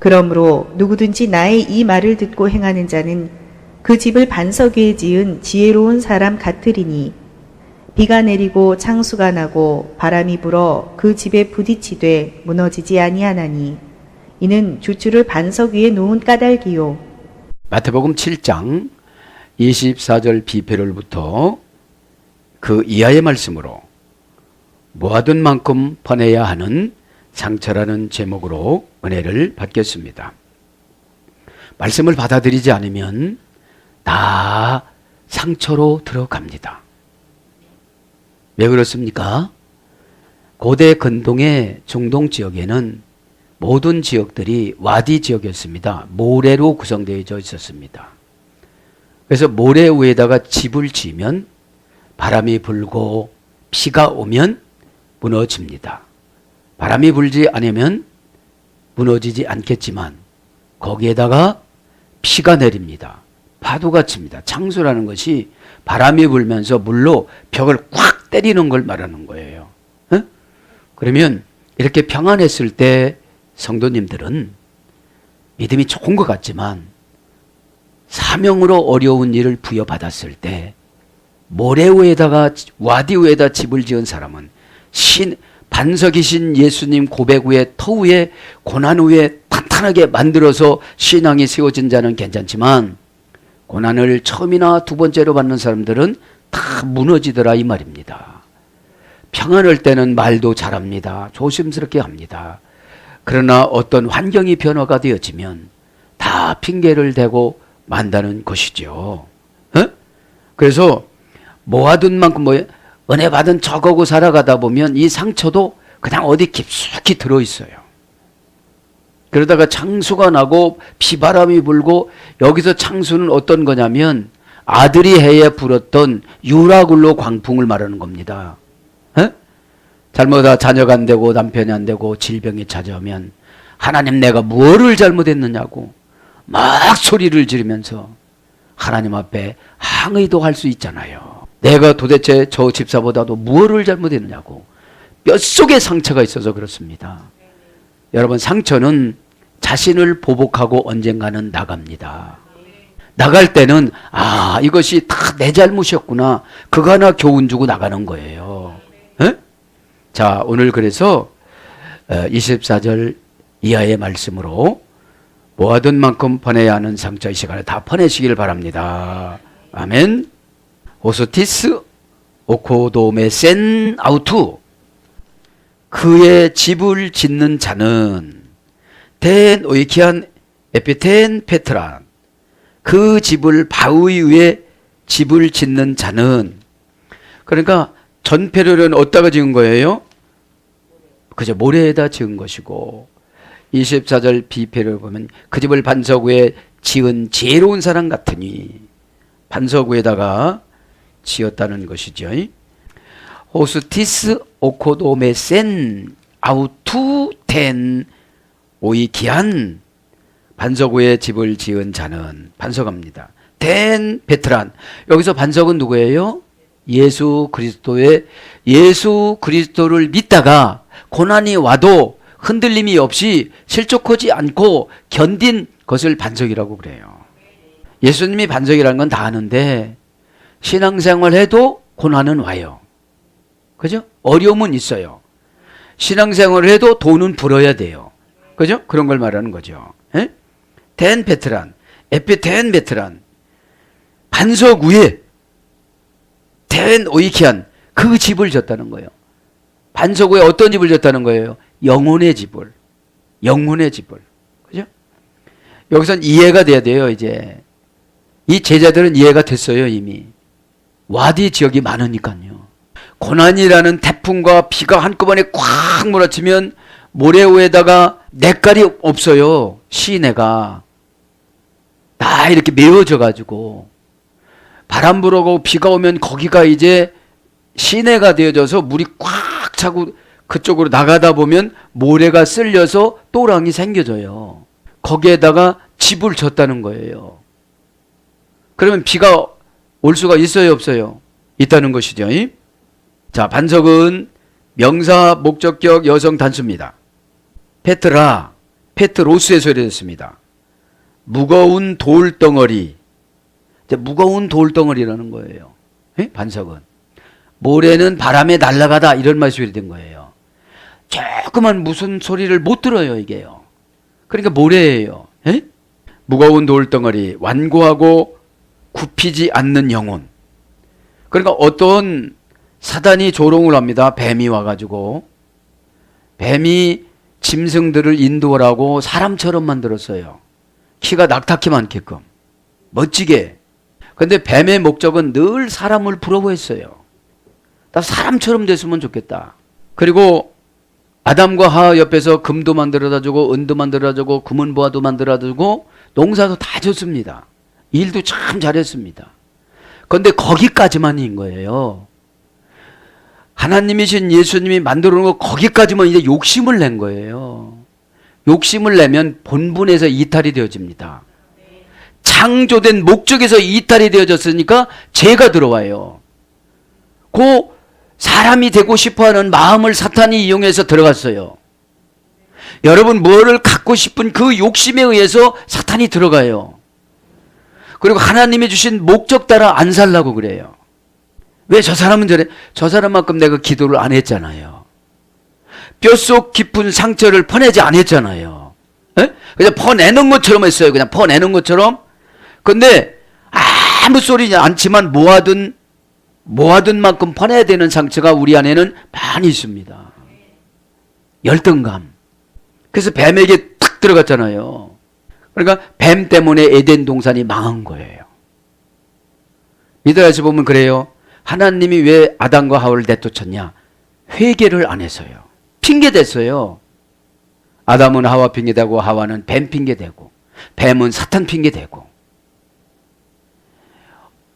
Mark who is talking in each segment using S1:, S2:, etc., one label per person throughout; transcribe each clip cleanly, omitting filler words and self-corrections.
S1: 그러므로 누구든지 나의 이 말을 듣고 행하는 자는 그 집을 반석 위에 지은 지혜로운 사람 같으리니 비가 내리고 창수가 나고 바람이 불어 그 집에 부딪히되 무너지지 아니하나니 이는 주추를 반석 위에 놓은 까닭이요.
S2: 마태복음 7장 24절 비표를부터 그 이하의 말씀으로 모아둔 만큼 퍼내야 하는 상처라는 제목으로 은혜를 받겠습니다. 말씀을 받아들이지 않으면 다 상처로 들어갑니다. 왜 그렇습니까? 고대 근동의 중동 지역에는 모든 지역들이 와디 지역이었습니다. 모래로 구성되어 있었습니다. 그래서 모래 위에다가 집을 지으면 바람이 불고 비가 오면 무너집니다. 바람이 불지 않으면 무너지지 않겠지만 거기에다가 비가 내립니다. 파도가 칩니다. 창수라는 것이 바람이 불면서 물로 벽을 꽉 때리는 걸 말하는 거예요. 그러면 이렇게 평안했을 때 성도님들은 믿음이 좋은 것 같지만 사명으로 어려운 일을 부여받았을 때 모래 위에다가 와디 위에다 집을 지은 사람은 반석이신 예수님 고백 위에 터 위에 고난 위에 탄탄하게 만들어서 신앙이 세워진 자는 괜찮지만 고난을 처음이나 두 번째로 받는 사람들은 다 무너지더라 이 말입니다. 평안할 때는 말도 잘합니다. 조심스럽게 합니다. 그러나 어떤 환경이 변화가 되어지면 다 핑계를 대고 만다는 것이죠. 그래서 모아둔 만큼 은혜 받은 척하고 살아가다 보면 이 상처도 그냥 어디 깊숙이 들어있어요. 그러다가 창수가 나고 비바람이 불고 여기서 창수는 어떤 거냐면 아들이 해에 불었던 유라굴로 광풍을 말하는 겁니다. 잘못하다 자녀가 안 되고 남편이 안 되고 질병이 찾아오면 하나님 내가 뭐를 잘못했느냐고 막 소리를 지르면서 하나님 앞에 항의도 할 수 있잖아요. 내가 도대체 저 집사보다도 무엇을 잘못했느냐고 뼛속에 상처가 있어서 그렇습니다. 여러분 상처는 자신을 보복하고 언젠가는 나갑니다. 나갈 때는 이것이 다 내 잘못이었구나 그거 하나 교훈 주고 나가는 거예요. 자 오늘 그래서 24절 이하의 말씀으로 모아둔 만큼 퍼내야 하는 상처 이 시간에 다 퍼내시길 바랍니다. 아멘. 오스티스 오코도메센 아우투 그의 집을 짓는 자는 덴 오이키안 에피텐 페트란 그 집을 바위 위에 집을 짓는 자는 그러니까 전폐로는 어디다가 지은 거예요? 그저 모래에다 지은 것이고 24절 비패를 보면 그 집을 반석 위에 지은 지혜로운 사람 같으니 반석 위에다가 지었다는 것이죠. 호스티스 오코도메센 아우투텐 오이키안 반석 위에 집을 지은 자는 반석합니다. 덴 베트란 여기서 반석은 누구예요? 예수 그리스도를 믿다가 고난이 와도 흔들림이 없이 실족하지 않고 견딘 것을 반석이라고 그래요. 예수님이 반석이라는 건 다 아는데 신앙생활 해도 고난은 와요. 그죠? 어려움은 있어요. 신앙생활을 해도 돈은 벌어야 돼요. 그죠? 그런 걸 말하는 거죠. 덴 베트란, 에피텐 베트란 반석 위에 덴 오이키안 그 집을 졌다는 거예요. 반석 위에 어떤 집을 졌다는 거예요? 영혼의 집을. 그죠? 여기선 이해가 돼야 돼요, 이제. 이 제자들은 이해가 됐어요, 이미. 와디 지역이 많으니까요. 고난이라는 태풍과 비가 한꺼번에 꽉 몰아치면 모래 위에다가 냇깔이 없어요. 시내가. 다 이렇게 메워져 가지고 바람 불어고 비가 오면 거기가 이제 시내가 되어져서 물이 꽉 차고 그쪽으로 나가다 보면 모래가 쓸려서 또랑이 생겨져요. 거기에다가 집을 졌다는 거예요. 그러면 비가 올 수가 있어요, 없어요? 있다는 것이죠. 자, 반석은 명사 목적격 여성 단수입니다. 페트라, 페트로스에서 이랬습니다. 무거운 돌덩어리. 무거운 돌덩어리라는 거예요. 예? 반석은. 모래는 바람에 날아가다 이런 말씀이 된 거예요. 조그만 무슨 소리를 못 들어요, 이게요. 그러니까 모래예요. 예? 무거운 돌덩어리, 완고하고 굽히지 않는 영혼. 그러니까 어떤 사단이 조롱을 합니다. 뱀이 와가지고. 뱀이 짐승들을 인도하라고 사람처럼 만들었어요. 키가 낙타키 많게끔. 멋지게. 근데 뱀의 목적은 늘 사람을 부러워했어요. 나 사람처럼 됐으면 좋겠다. 그리고 아담과 하와 옆에서 금도 만들어다주고 은도 만들어다주고 금은보화도 만들어다주고 농사도 다 졌습니다. 일도 참 잘했습니다. 그런데 거기까지만인 거예요. 하나님이신 예수님이 만들어 놓은 거 거기까지만 이제 욕심을 낸 거예요. 욕심을 내면 본분에서 이탈이 되어집니다. 창조된 목적에서 이탈이 되어졌으니까 죄가 들어와요. 그 사람이 되고 싶어하는 마음을 사탄이 이용해서 들어갔어요. 여러분 뭐를 갖고 싶은 그 욕심에 의해서 사탄이 들어가요. 그리고 하나님이 주신 목적 따라 안 살라고 그래요. 왜 저 사람은 저래? 저 사람만큼 내가 기도를 안 했잖아요. 뼛속 깊은 상처를 퍼내지 안 했잖아요. 에? 그냥 퍼내는 것처럼 했어요. 그냥 퍼내는 것처럼. 근데 아무 소리지 않지만 모아둔 만큼 퍼내야 되는 상처가 우리 안에는 많이 있습니다. 열등감. 그래서 뱀에게 탁 들어갔잖아요. 그러니까 뱀 때문에 에덴 동산이 망한 거예요. 미드라시 보면 그래요. 하나님이 왜 아담과 하와를 내쫓았냐? 회개를 안 해서요. 핑계댔어요. 아담은 하와 핑계대고 하와는 뱀 핑계대고 뱀은 사탄 핑계대고.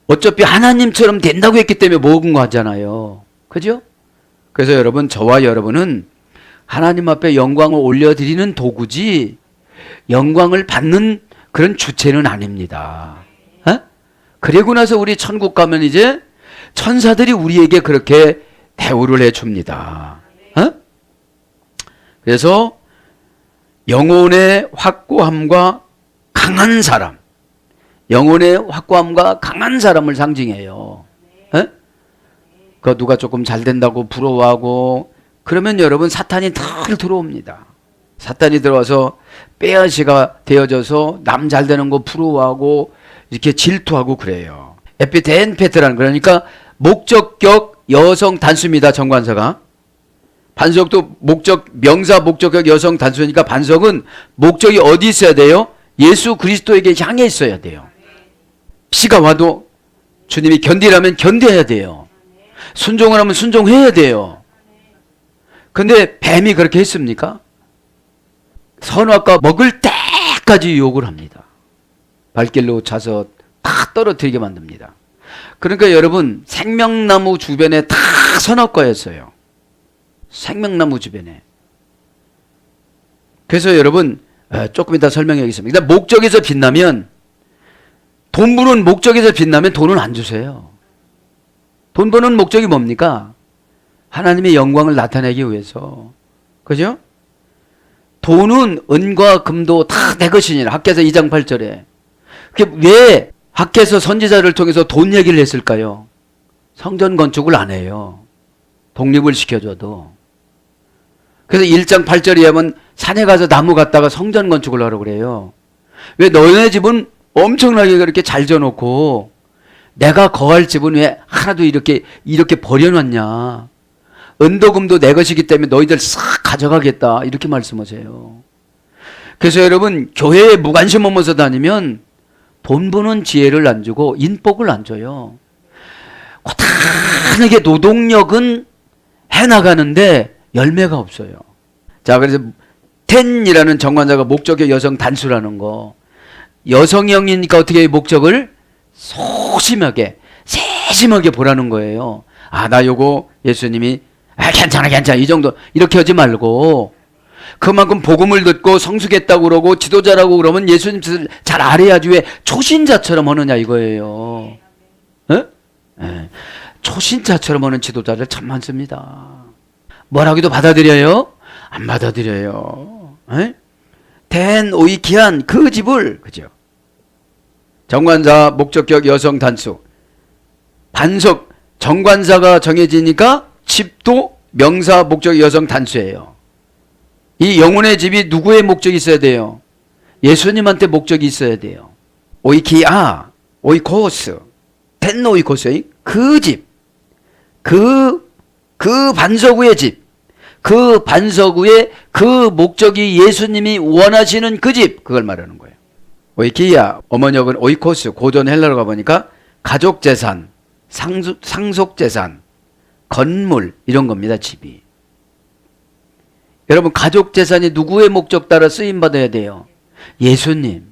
S2: 어차피 하나님처럼 된다고 했기 때문에 먹은 거 하잖아요. 그죠? 그래서 여러분, 저와 여러분은 하나님 앞에 영광을 올려드리는 도구지 영광을 받는 그런 주체는 아닙니다. 어? 그리고 나서 우리 천국 가면 이제 천사들이 우리에게 그렇게 대우를 해줍니다. 어? 그래서 영혼의 확고함과 강한 사람, 영혼의 확고함과 강한 사람을 상징해요. 에? 그 누가 조금 잘 된다고 부러워하고 그러면 여러분 사탄이 늘 들어옵니다. 사탄이 들어와서 빼앗이가 되어져서 남 잘 되는 거 부러워하고 이렇게 질투하고 그래요. 에피텐 페트라는, 그러니까 목적격 여성 단수입니다. 정관사가. 반석도 목적 명사 목적격 여성 단수니까 반석은 목적이 어디 있어야 돼요? 예수 그리스도에게 향해 있어야 돼요. 비가 와도 주님이 견디라면 견뎌야 돼요. 순종을 하면 순종해야 돼요. 근데 뱀이 그렇게 했습니까? 선악과 먹을 때까지 유혹을 합니다. 발길로 차서 다 떨어뜨리게 만듭니다. 그러니까 여러분, 생명나무 주변에 다 선악과였어요. 생명나무 주변에. 그래서 여러분, 조금 이따 설명하겠습니다. 일단 목적에서 빛나면, 돈 버는 목적에서 빛나면 돈은 안 주세요. 돈 버는 목적이 뭡니까? 하나님의 영광을 나타내기 위해서. 그죠? 돈은 은과 금도 다 내 것이니라. 학개서 2장 8절에. 그게 왜 학개서 선지자를 통해서 돈 얘기를 했을까요? 성전 건축을 안 해요. 독립을 시켜줘도. 그래서 1장 8절에 하면 산에 가서 나무 갖다가 성전 건축을 하라고 그래요. 왜 너네 집은 엄청나게 그렇게 잘 져놓고 내가 거할 집은 왜 하나도 이렇게 버려놨냐. 은도금도 내 것이기 때문에 너희들 싹 가져가겠다. 이렇게 말씀하세요. 그래서 여러분, 교회에 무관심 하면서 다니면 돈 버는 지혜를 안 주고 인복을 안 줘요. 고단하게 노동력은 해나가는데 열매가 없어요. 자, 그래서 텐이라는 정관자가 목적의 여성 단수라는 거. 여성형이니까 어떻게 목적을 소심하게 세심하게 보라는 거예요. 아, 나 요거 예수님이 괜찮아 이 정도 이렇게 하지 말고 그만큼 복음을 듣고 성숙했다고 그러고 지도자라고 그러면 예수님 잘 알아야지 왜 초신자처럼 하느냐 이거예요. 에? 에. 초신자처럼 하는 지도자들 참 많습니다. 뭐라고도 받아들여요? 안 받아들여요. 에? 된 오이키한 그 집을, 그죠? 정관사, 목적격, 여성, 단수. 반석, 정관사가 정해지니까 집도 명사, 목적, 여성, 단수예요. 이 영혼의 집이 누구의 목적이 있어야 돼요? 예수님한테 목적이 있어야 돼요. 오이키아, 오이코스, 된 오이코스, 그 집, 그 반석 위의 집, 그 반석 위에 그 목적이 예수님이 원하시는 그 집, 그걸 말하는 거예요. 오이키아, 어머니역은 오이코스, 고전 헬라로 가보니까 가족재산, 상속재산, 건물, 이런 겁니다, 집이. 여러분, 가족재산이 누구의 목적 따라 쓰임받아야 돼요? 예수님.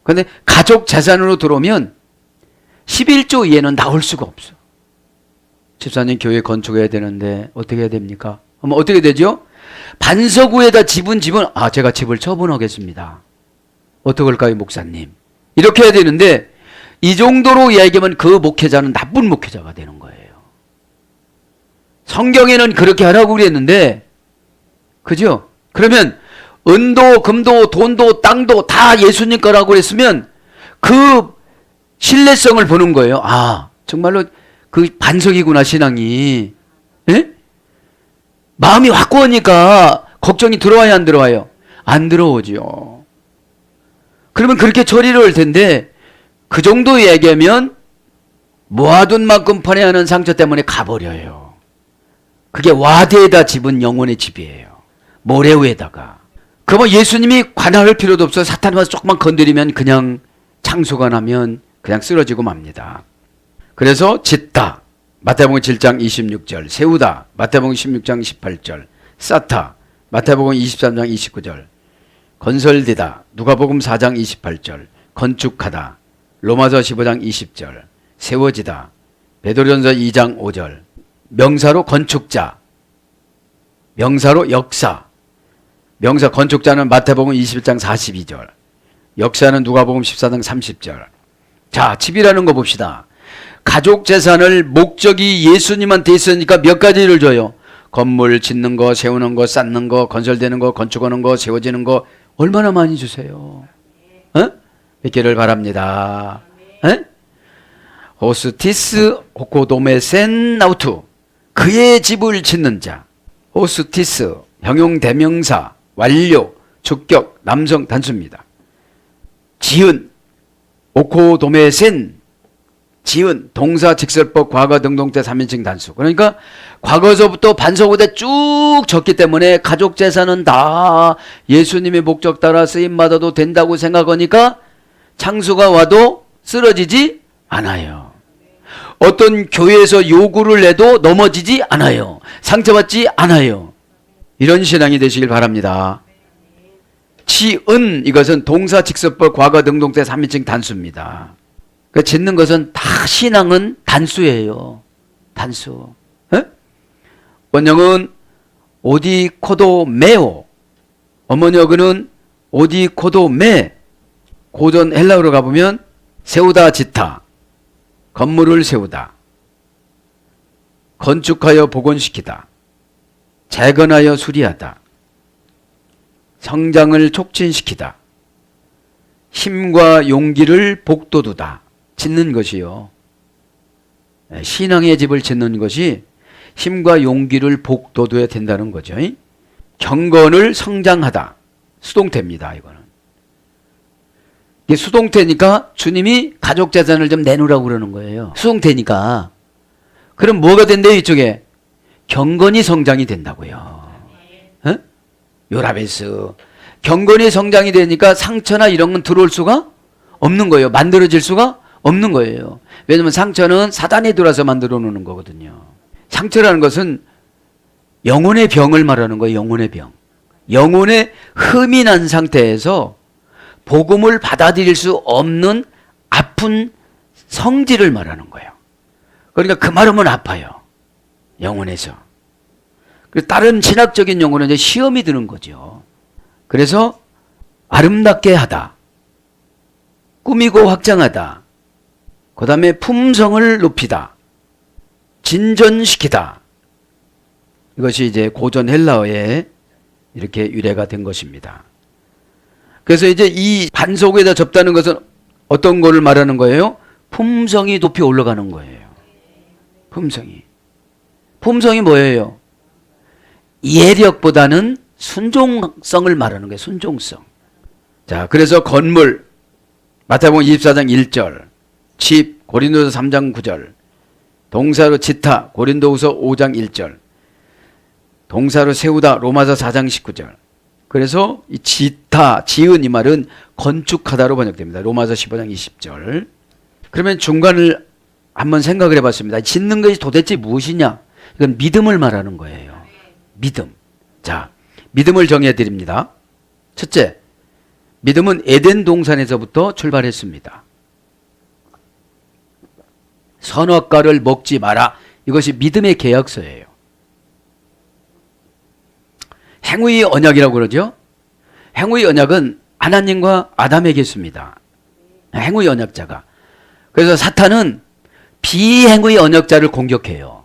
S2: 그런데 가족재산으로 들어오면 11조 이해는 나올 수가 없어. 집사님 교회 건축해야 되는데 어떻게 해야 됩니까? 그럼 어떻게 되죠? 반석 위에다 집은 제가 집을 처분하겠습니다. 어떡할까요, 목사님? 이렇게 해야 되는데 이 정도로 이야기하면 그 목회자는 나쁜 목회자가 되는 거예요. 성경에는 그렇게 하라고 그랬는데, 그죠? 그러면 은도, 금도, 돈도, 땅도 다 예수님 거라고 그랬으면 그 신뢰성을 보는 거예요. 아, 정말로 그 반석이구나, 신앙이. 예? 마음이 확고하니까 걱정이 들어와야 안 들어와요? 안 들어오죠. 그러면 그렇게 처리를 할 텐데, 그 정도 얘기하면 모아둔 만큼 판회하는 상처 때문에 가버려요. 그게 와대에다 집은 영혼의 집이에요. 모래 위에다가. 그러면 예수님이 관할할 필요도 없어요. 사탄이 와서 조금만 건드리면 그냥 창수가 나면 그냥 쓰러지고 맙니다. 그래서 짓다, 마태복음 7장 26절, 세우다, 마태복음 16장 18절, 쌓다, 마태복음 23장 29절, 건설되다, 누가복음 4장 28절, 건축하다, 로마서 15장 20절, 세워지다, 베드로전서 2장 5절, 명사로 건축자, 명사로 역사, 명사 건축자는 마태복음 21장 42절, 역사는 누가복음 14장 30절. 자, 집이라는 거 봅시다. 가족 재산을 목적이 예수님한테 있으니까 몇 가지를 줘요. 건물 짓는 거, 세우는 거, 쌓는 거, 건설되는 거, 건축하는 거, 세워지는 거 얼마나 많이 주세요. 어? 뵙기를 바랍니다. 에? 호스티스 호코도메센 나우투, 그의 집을 짓는 자. 호스티스 형용 대명사, 완료, 주격, 남성 단수입니다. 지은, 오코도메센, 지은, 동사, 직설법, 과거, 등동태, 3인칭 단수. 그러니까 과거서부터 반석으로 쭉 적기 때문에 가족 재산은 다 예수님의 목적 따라 쓰임받아도 된다고 생각하니까 창수가 와도 쓰러지지 않아요. 어떤 교회에서 요구를 내도 넘어지지 않아요. 상처받지 않아요. 이런 신앙이 되시길 바랍니다. 지은, 이것은 동사, 직설법, 과거, 등동태, 3인칭 단수입니다. 그 짓는 것은 다 신앙은 단수예요. 단수. 에? 원형은 오디코도메오, 어머니어그는 오디코도메. 고전 헬라어로 가보면 세우다, 짓다, 건물을 세우다, 건축하여 복원시키다, 재건하여 수리하다, 성장을 촉진시키다, 힘과 용기를 복돋우다. 짓는 것이요. 신앙의 집을 짓는 것이 힘과 용기를 복돋워야 된다는 거죠. 경건을 성장하다. 수동태입니다, 이거는. 이게 수동태니까 주님이 가족재산을 좀 내놓으라고 그러는 거예요. 수동태니까. 그럼 뭐가 된대요, 이쪽에? 경건이 성장이 된다고요. 어? 요라베스. 경건이 성장이 되니까 상처나 이런 건 들어올 수가 없는 거예요. 만들어질 수가 없는 거예요. 왜냐하면 상처는 사단이 들어와서 만들어 놓는 거거든요. 상처라는 것은 영혼의 병을 말하는 거예요. 영혼의 병. 영혼의 흠이 난 상태에서 복음을 받아들일 수 없는 아픈 성질을 말하는 거예요. 그러니까 그 말하면 아파요. 영혼에서. 그리고 다른 신학적인 용어는 이제 시험이 드는 거죠. 그래서 아름답게 하다, 꾸미고 확장하다, 그 다음에 품성을 높이다, 진전시키다. 이것이 이제 고전 헬라어에 이렇게 유래가 된 것입니다. 그래서 이제 이 반석 위에다 접다는 것은 어떤 거를 말하는 거예요? 품성이 높이 올라가는 거예요. 품성이. 품성이 뭐예요? 예력보다는 순종성을 말하는 거예요. 순종성. 자, 그래서 건물, 마태복음 24장 1절, 집, 고린도서 3장 9절, 동사로 짓다, 고린도후서 5장 1절, 동사로 세우다, 로마서 4장 19절. 그래서 이 짓다, 지은 이 말은 건축하다로 번역됩니다. 로마서 15장 20절. 그러면 중간을 한번 생각을 해봤습니다. 짓는 것이 도대체 무엇이냐? 이건 믿음을 말하는 거예요. 믿음. 자, 믿음을 정해드립니다. 첫째, 믿음은 에덴 동산에서부터 출발했습니다. 선악과를 먹지 마라. 이것이 믿음의 계약서예요. 행위의 언약이라고 그러죠. 행위의 언약은 하나님과 아담에게 있습니다. 행위의 언약자가. 그래서 사탄은 비행위의 언약자를 공격해요.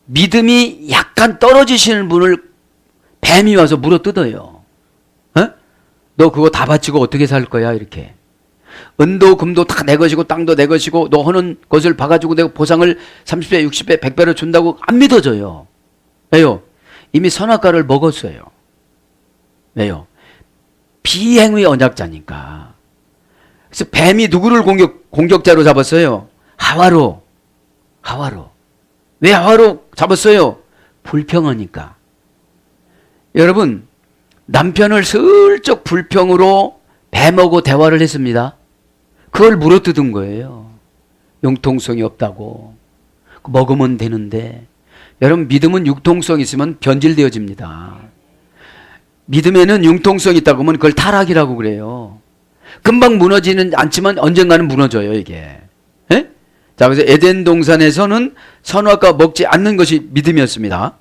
S2: 믿음이 약간 떨어지시는 분을 뱀이 와서 물어뜯어요. 어? 너 그거 다 바치고 어떻게 살 거야? 이렇게. 은도 금도 다 내 것이고 땅도 내 것이고 너 하는 것을 봐가지고 내가 보상을 30배 60배 100배로 준다고 안 믿어져요. 왜요? 이미 선악과를 먹었어요. 왜요? 비행의 언약자니까. 그래서 뱀이 누구를 공격자로 잡았어요? 하와로. 왜 하와로 잡았어요? 불평하니까. 여러분, 남편을 슬쩍 불평으로 뱀하고 대화를 했습니다. 그걸 물어뜯은 거예요. 융통성이 없다고. 먹으면 되는데. 여러분, 믿음은 융통성 있으면 변질되어집니다. 믿음에는 융통성이 있다고 하면 그걸 타락이라고 그래요. 금방 무너지는 않지만 언젠가는 무너져요, 이게. 에? 자, 그래서 에덴 동산에서는 선악과 먹지 않는 것이 믿음이었습니다.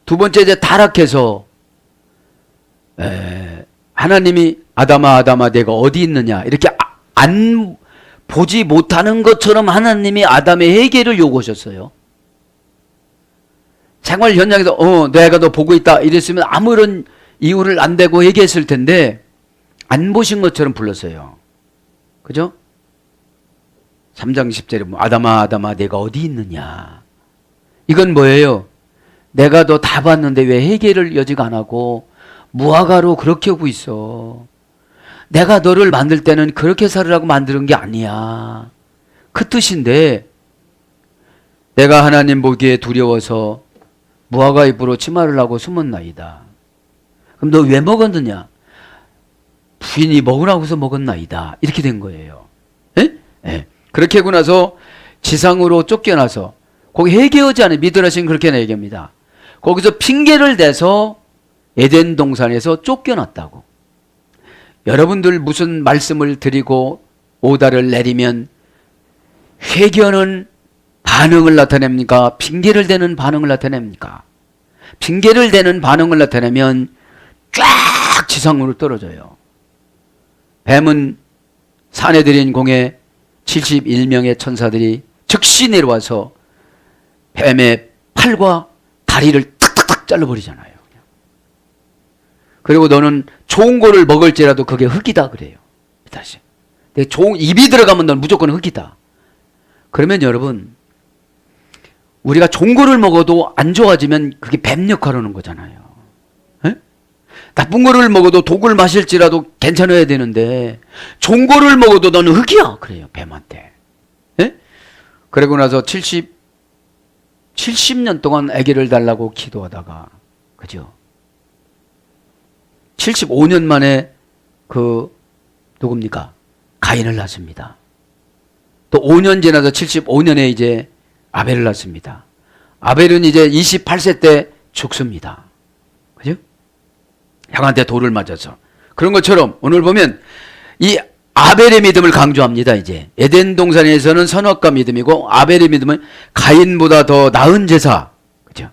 S2: 두 번째, 이제 타락해서 하나님이 아담아 내가 어디 있느냐 이렇게 안 보지 못하는 것처럼 하나님이 아담의 회개를 요구하셨어요. 생활 현장에서 내가 너 보고 있다 이랬으면 아무런 이유를 안 대고 얘기했을 텐데 안 보신 것처럼 불렀어요. 그죠? 3장 10절에 뭐 아담아 내가 어디 있느냐. 이건 뭐예요? 내가 너 다 봤는데 왜 회개를 여직 안 하고 무화과로 그렇게 하고 있어. 내가 너를 만들 때는 그렇게 살으라고 만드는 게 아니야. 그 뜻인데 내가 하나님 보기에 두려워서 무화과 잎으로 치마를 하고 숨었나이다. 그럼 너 왜 먹었느냐? 부인이 먹으라고서 먹었나이다. 이렇게 된 거예요. 에? 에. 그렇게 하고 나서 지상으로 쫓겨나서 거기 회개하지 않은 미드라시는 그렇게 얘기합니다. 거기서 핑계를 대서 에덴 동산에서 쫓겨났다고. 여러분들 무슨 말씀을 드리고 오다를 내리면 회개하는 반응을 나타냅니까? 핑계를 대는 반응을 나타냅니까? 핑계를 대는 반응을 나타내면 쫙 지상으로 떨어져요. 뱀은 산에 들인 공에 71명의 천사들이 즉시 내려와서 뱀의 팔과 다리를 탁탁탁 잘라버리잖아요. 그리고 너는 좋은 거를 먹을지라도 그게 흙이다 그래요. 다시. 좋은 입이 들어가면 넌 무조건 흙이다. 그러면 여러분, 우리가 좋은 거를 먹어도 안 좋아지면 그게 뱀 역할을 하는 거잖아요. 에? 나쁜 거를 먹어도 독을 마실지라도 괜찮아야 되는데 좋은 거를 먹어도 너는 흙이야 그래요, 뱀한테. 에? 그러고 나서 70년 동안 아기를 달라고 기도하다가, 그죠? 75년 만에 누굽니까? 가인을 낳습니다. 또 5년 지나서 75년에 이제 아벨을 낳습니다. 아벨은 이제 28세 때 죽습니다. 그죠? 형한테 돌을 맞아서. 그런 것처럼 오늘 보면 이 아벨의 믿음을 강조합니다. 이제 에덴 동산에서는 선악과 믿음이고 아벨의 믿음은 가인보다 더 나은 제사. 그죠?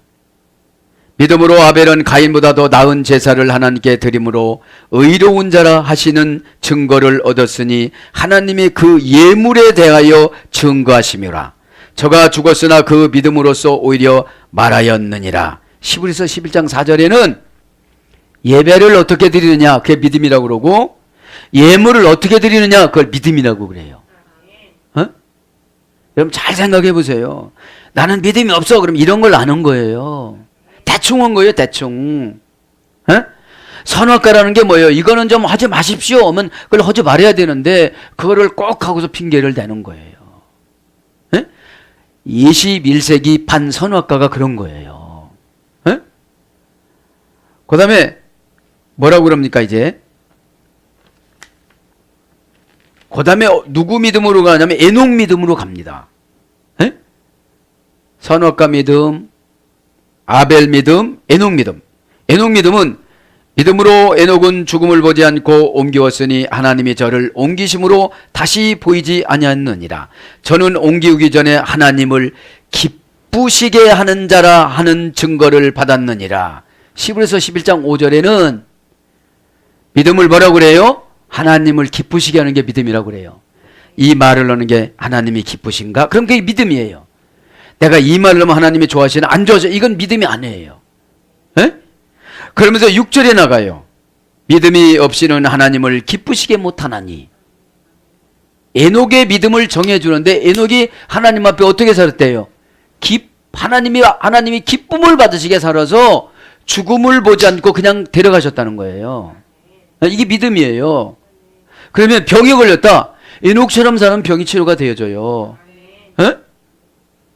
S2: 믿음으로 아벨은 가인보다 더 나은 제사를 하나님께 드림으로 의로운 자라 하시는 증거를 얻었으니 하나님이 그 예물에 대하여 증거하심이라. 저가 죽었으나 그 믿음으로써 오히려 말하였느니라. 히브리서 11장 4절에는 예배를 어떻게 드리느냐, 그게 믿음이라고 그러고, 예물을 어떻게 드리느냐, 그걸 믿음이라고 그래요. 어? 여러분 잘 생각해 보세요. 나는 믿음이 없어. 그럼 이런 걸 아는 거예요. 대충 한 거예요, 대충. 어? 선악과라는 게 뭐예요? 이거는 좀 하지 마십시오 하면 그걸 하지 말아야 되는데 그거를 꼭 하고서 핑계를 대는 거예요. 21세기 반선악과가 그런 거예요. 그 다음에 뭐라고 그럽니까 이제? 그 다음에 누구 믿음으로 가냐면 에녹 믿음으로 갑니다. 선악과 믿음, 아벨 믿음, 에녹 믿음. 에녹 믿음은 믿음으로 에녹은 죽음을 보지 않고 옮기었으니 하나님이 저를 옮기심으로 다시 보이지 아니하느니라. 저는 옮기기 전에 하나님을 기쁘시게 하는 자라 하는 증거를 받았느니라. 히브리서 11장 5절에는 믿음을 뭐라고 그래요? 하나님을 기쁘시게 하는 게 믿음이라고 그래요. 이 말을 하는 게 하나님이 기쁘신가? 그럼 그게 믿음이에요. 내가 이 말을 하면 하나님이 좋아하시나? 안 좋아하시나? 이건 믿음이 아니에요. 에? 그러면서 6절에 나가요. 믿음이 없이는 하나님을 기쁘시게 못하나니. 에녹의 믿음을 정해주는데 에녹이 하나님 앞에 어떻게 살았대요? 하나님이 기쁨을 받으시게 살아서 죽음을 보지 않고 그냥 데려가셨다는 거예요. 이게 믿음이에요. 그러면 병이 걸렸다. 에녹처럼 사는 병이 치료가 되어져요. 에?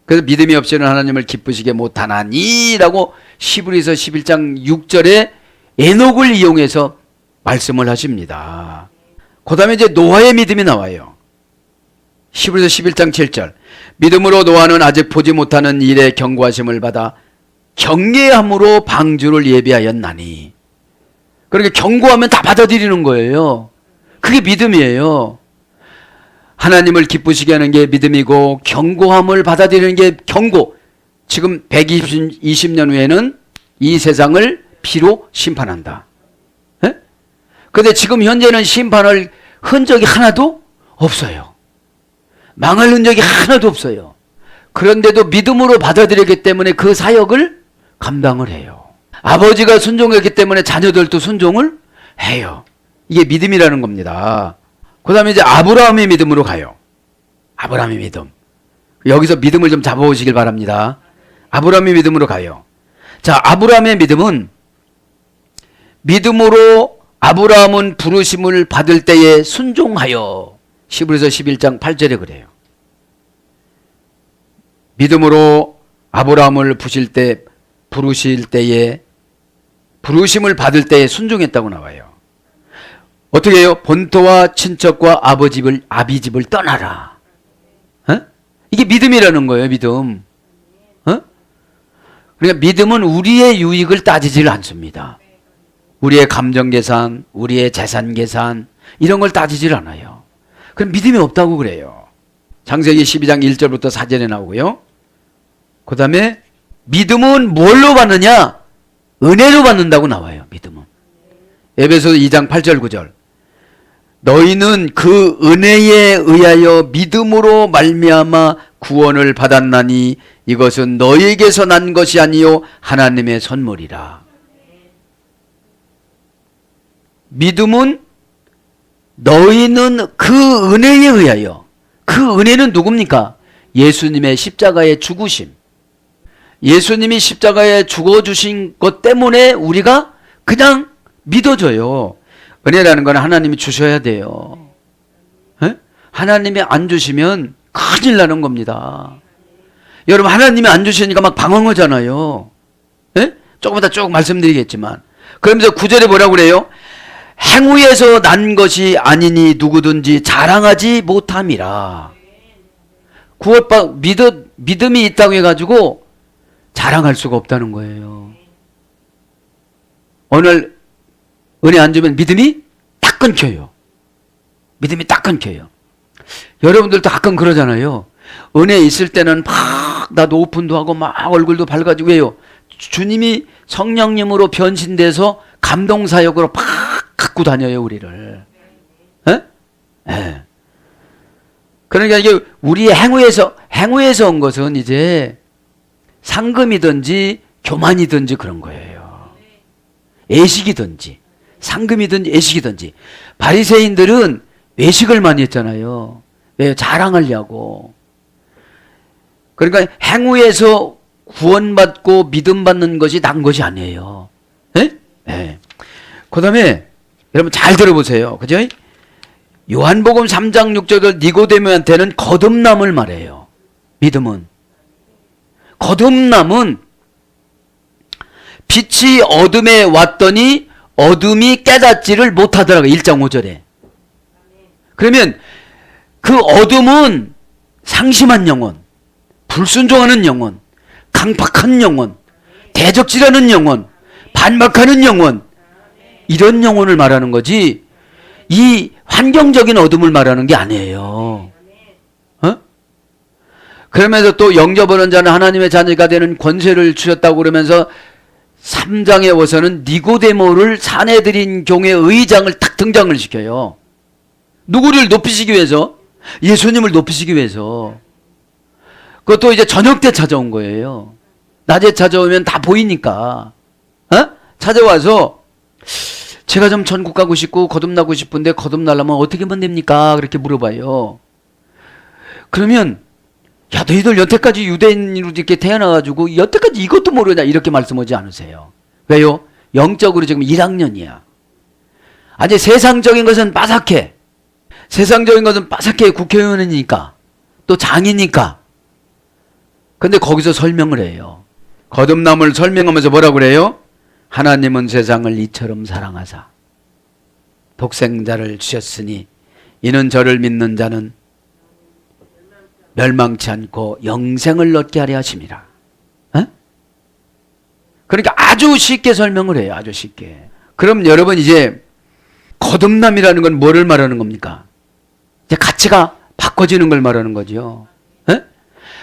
S2: 그래서 믿음이 없이는 하나님을 기쁘시게 못하나니 라고 히브리서 11장 6절에 에녹을 이용해서 말씀을 하십니다. 그 다음에 이제 노아의 믿음이 나와요. 히브리서 11장 7절 믿음으로 노아는 아직 보지 못하는 일에 경고하심을 받아 경외함으로 방주를 예비하였나니. 그러니까 경고하면 다 받아들이는 거예요. 그게 믿음이에요. 하나님을 기쁘시게 하는 게 믿음이고 경고함을 받아들이는 게 경고. 지금 120년 후에는 이 세상을 피로 심판한다. 그런데 지금 현재는 심판할 흔적이 하나도 없어요. 망할 흔적이 하나도 없어요. 그런데도 믿음으로 받아들이기 때문에 그 사역을 감당을 해요. 아버지가 순종했기 때문에 자녀들도 순종을 해요. 이게 믿음이라는 겁니다. 그 다음에 이제 아브라함의 믿음으로 가요. 아브라함의 믿음. 여기서 믿음을 좀 잡아오시길 바랍니다. 아브라함의 믿음으로 가요. 자, 아브라함의 믿음은 믿음으로 아브라함은 부르심을 받을 때에 순종하여. 히브리서 11장 8절에 그래요. 믿음으로 아브라함을 부르실 때에 부르심을 받을 때에 순종했다고 나와요. 어떻게 해요? 본토와 친척과 아비집을 떠나라. 이게 믿음이라는 거예요, 믿음. 그러니까 믿음은 우리의 유익을 따지질 않습니다. 우리의 감정 계산, 우리의 재산 계산 이런 걸 따지질 않아요. 그럼 믿음이 없다고 그래요. 창세기 12장 1절부터 4절에 나오고요. 그 다음에 믿음은 뭘로 받느냐? 은혜로 받는다고 나와요. 믿음은. 에베소서 2장 8절 9절 너희는 그 은혜에 의하여 믿음으로 말미암아 구원을 받았나니 이것은 너희에게서 난 것이 아니요 하나님의 선물이라. 믿음은 너희는 그 은혜에 의하여. 그 은혜는 누굽니까? 예수님의 십자가의 죽으심. 예수님이 십자가에 죽어주신 것 때문에 우리가 그냥 믿어져요. 은혜라는 건 하나님이 주셔야 돼요. 에? 하나님이 안 주시면 큰일 나는 겁니다. 여러분 하나님이 안 주시니까 막 방황하잖아요. 에? 조금 이따 쭉 말씀드리겠지만. 그러면서 9절에 뭐라고 그래요? 행위에서 난 것이 아니니 누구든지 자랑하지 못함이라. 믿음이 있다고 해가지고 자랑할 수가 없다는 거예요. 오늘 은혜 안 주면 믿음이 딱 끊겨요. 믿음이 딱 끊겨요. 여러분들도 가끔 그러잖아요. 은혜 있을 때는 막 나도 오픈도 하고 막 얼굴도 밝아지고. 왜요? 주님이 성령님으로 변신돼서 감동사역으로 막 갖고 다녀요 우리를. 에? 에. 그러니까 이게 우리의 행위에서 온 것은 이제 상금이든지 교만이든지 그런 거예요. 애식이든지 상금이든지 애식이든지. 바리새인들은 외식을 많이 했잖아요. 왜? 자랑하려고. 그러니까 행위에서 구원받고 믿음받는 것이 난 것이 아니에요. 예? 예. 그 다음에 여러분 잘 들어보세요. 그죠? 요한복음 3장 6절 니고데모한테는 거듭남을 말해요. 믿음은. 거듭남은 빛이 어둠에 왔더니 어둠이 깨닫지를 못하더라고요. 1장 5절에. 그러면 그 어둠은 상심한 영혼, 불순종하는 영혼, 강팍한 영혼, 대적질하는 영혼, 반박하는 영혼, 이런 영혼을 말하는 거지 이 환경적인 어둠을 말하는 게 아니에요. 어? 그러면서 또 영접하는 자는 하나님의 자녀가 되는 권세를 주셨다고 그러면서 3장에 와서는 니고데모를 사내들인 교회 의장을 딱 등장을 시켜요. 누구를 높이시기 위해서? 예수님을 높이시기 위해서. 그것도 이제 저녁 때 찾아온 거예요. 낮에 찾아오면 다 보이니까. 어? 찾아와서 제가 좀 전국 가고 싶고 거듭나고 싶은데 거듭나려면 어떻게 하면 됩니까? 그렇게 물어봐요. 그러면 야, 너희들 여태까지 유대인으로 이렇게 태어나가지고 여태까지 이것도 모르냐 이렇게 말씀하지 않으세요. 왜요? 영적으로 지금 1학년이야. 아니 세상적인 것은 빠삭해. 세상적인 것은 빠삭해. 국회의원이니까 또 장이니까. 근데 거기서 설명을 해요. 거듭남을 설명하면서 뭐라고 그래요? 하나님은 세상을 이처럼 사랑하사 독생자를 주셨으니 이는 저를 믿는 자는 멸망치 않고 영생을 얻게 하려 하심이라. 에? 그러니까 아주 쉽게 설명을 해요. 아주 쉽게. 그럼 여러분 이제 거듭남이라는 건 뭐를 말하는 겁니까? 이제 가치가 바꿔지는 걸 말하는 거죠. 에?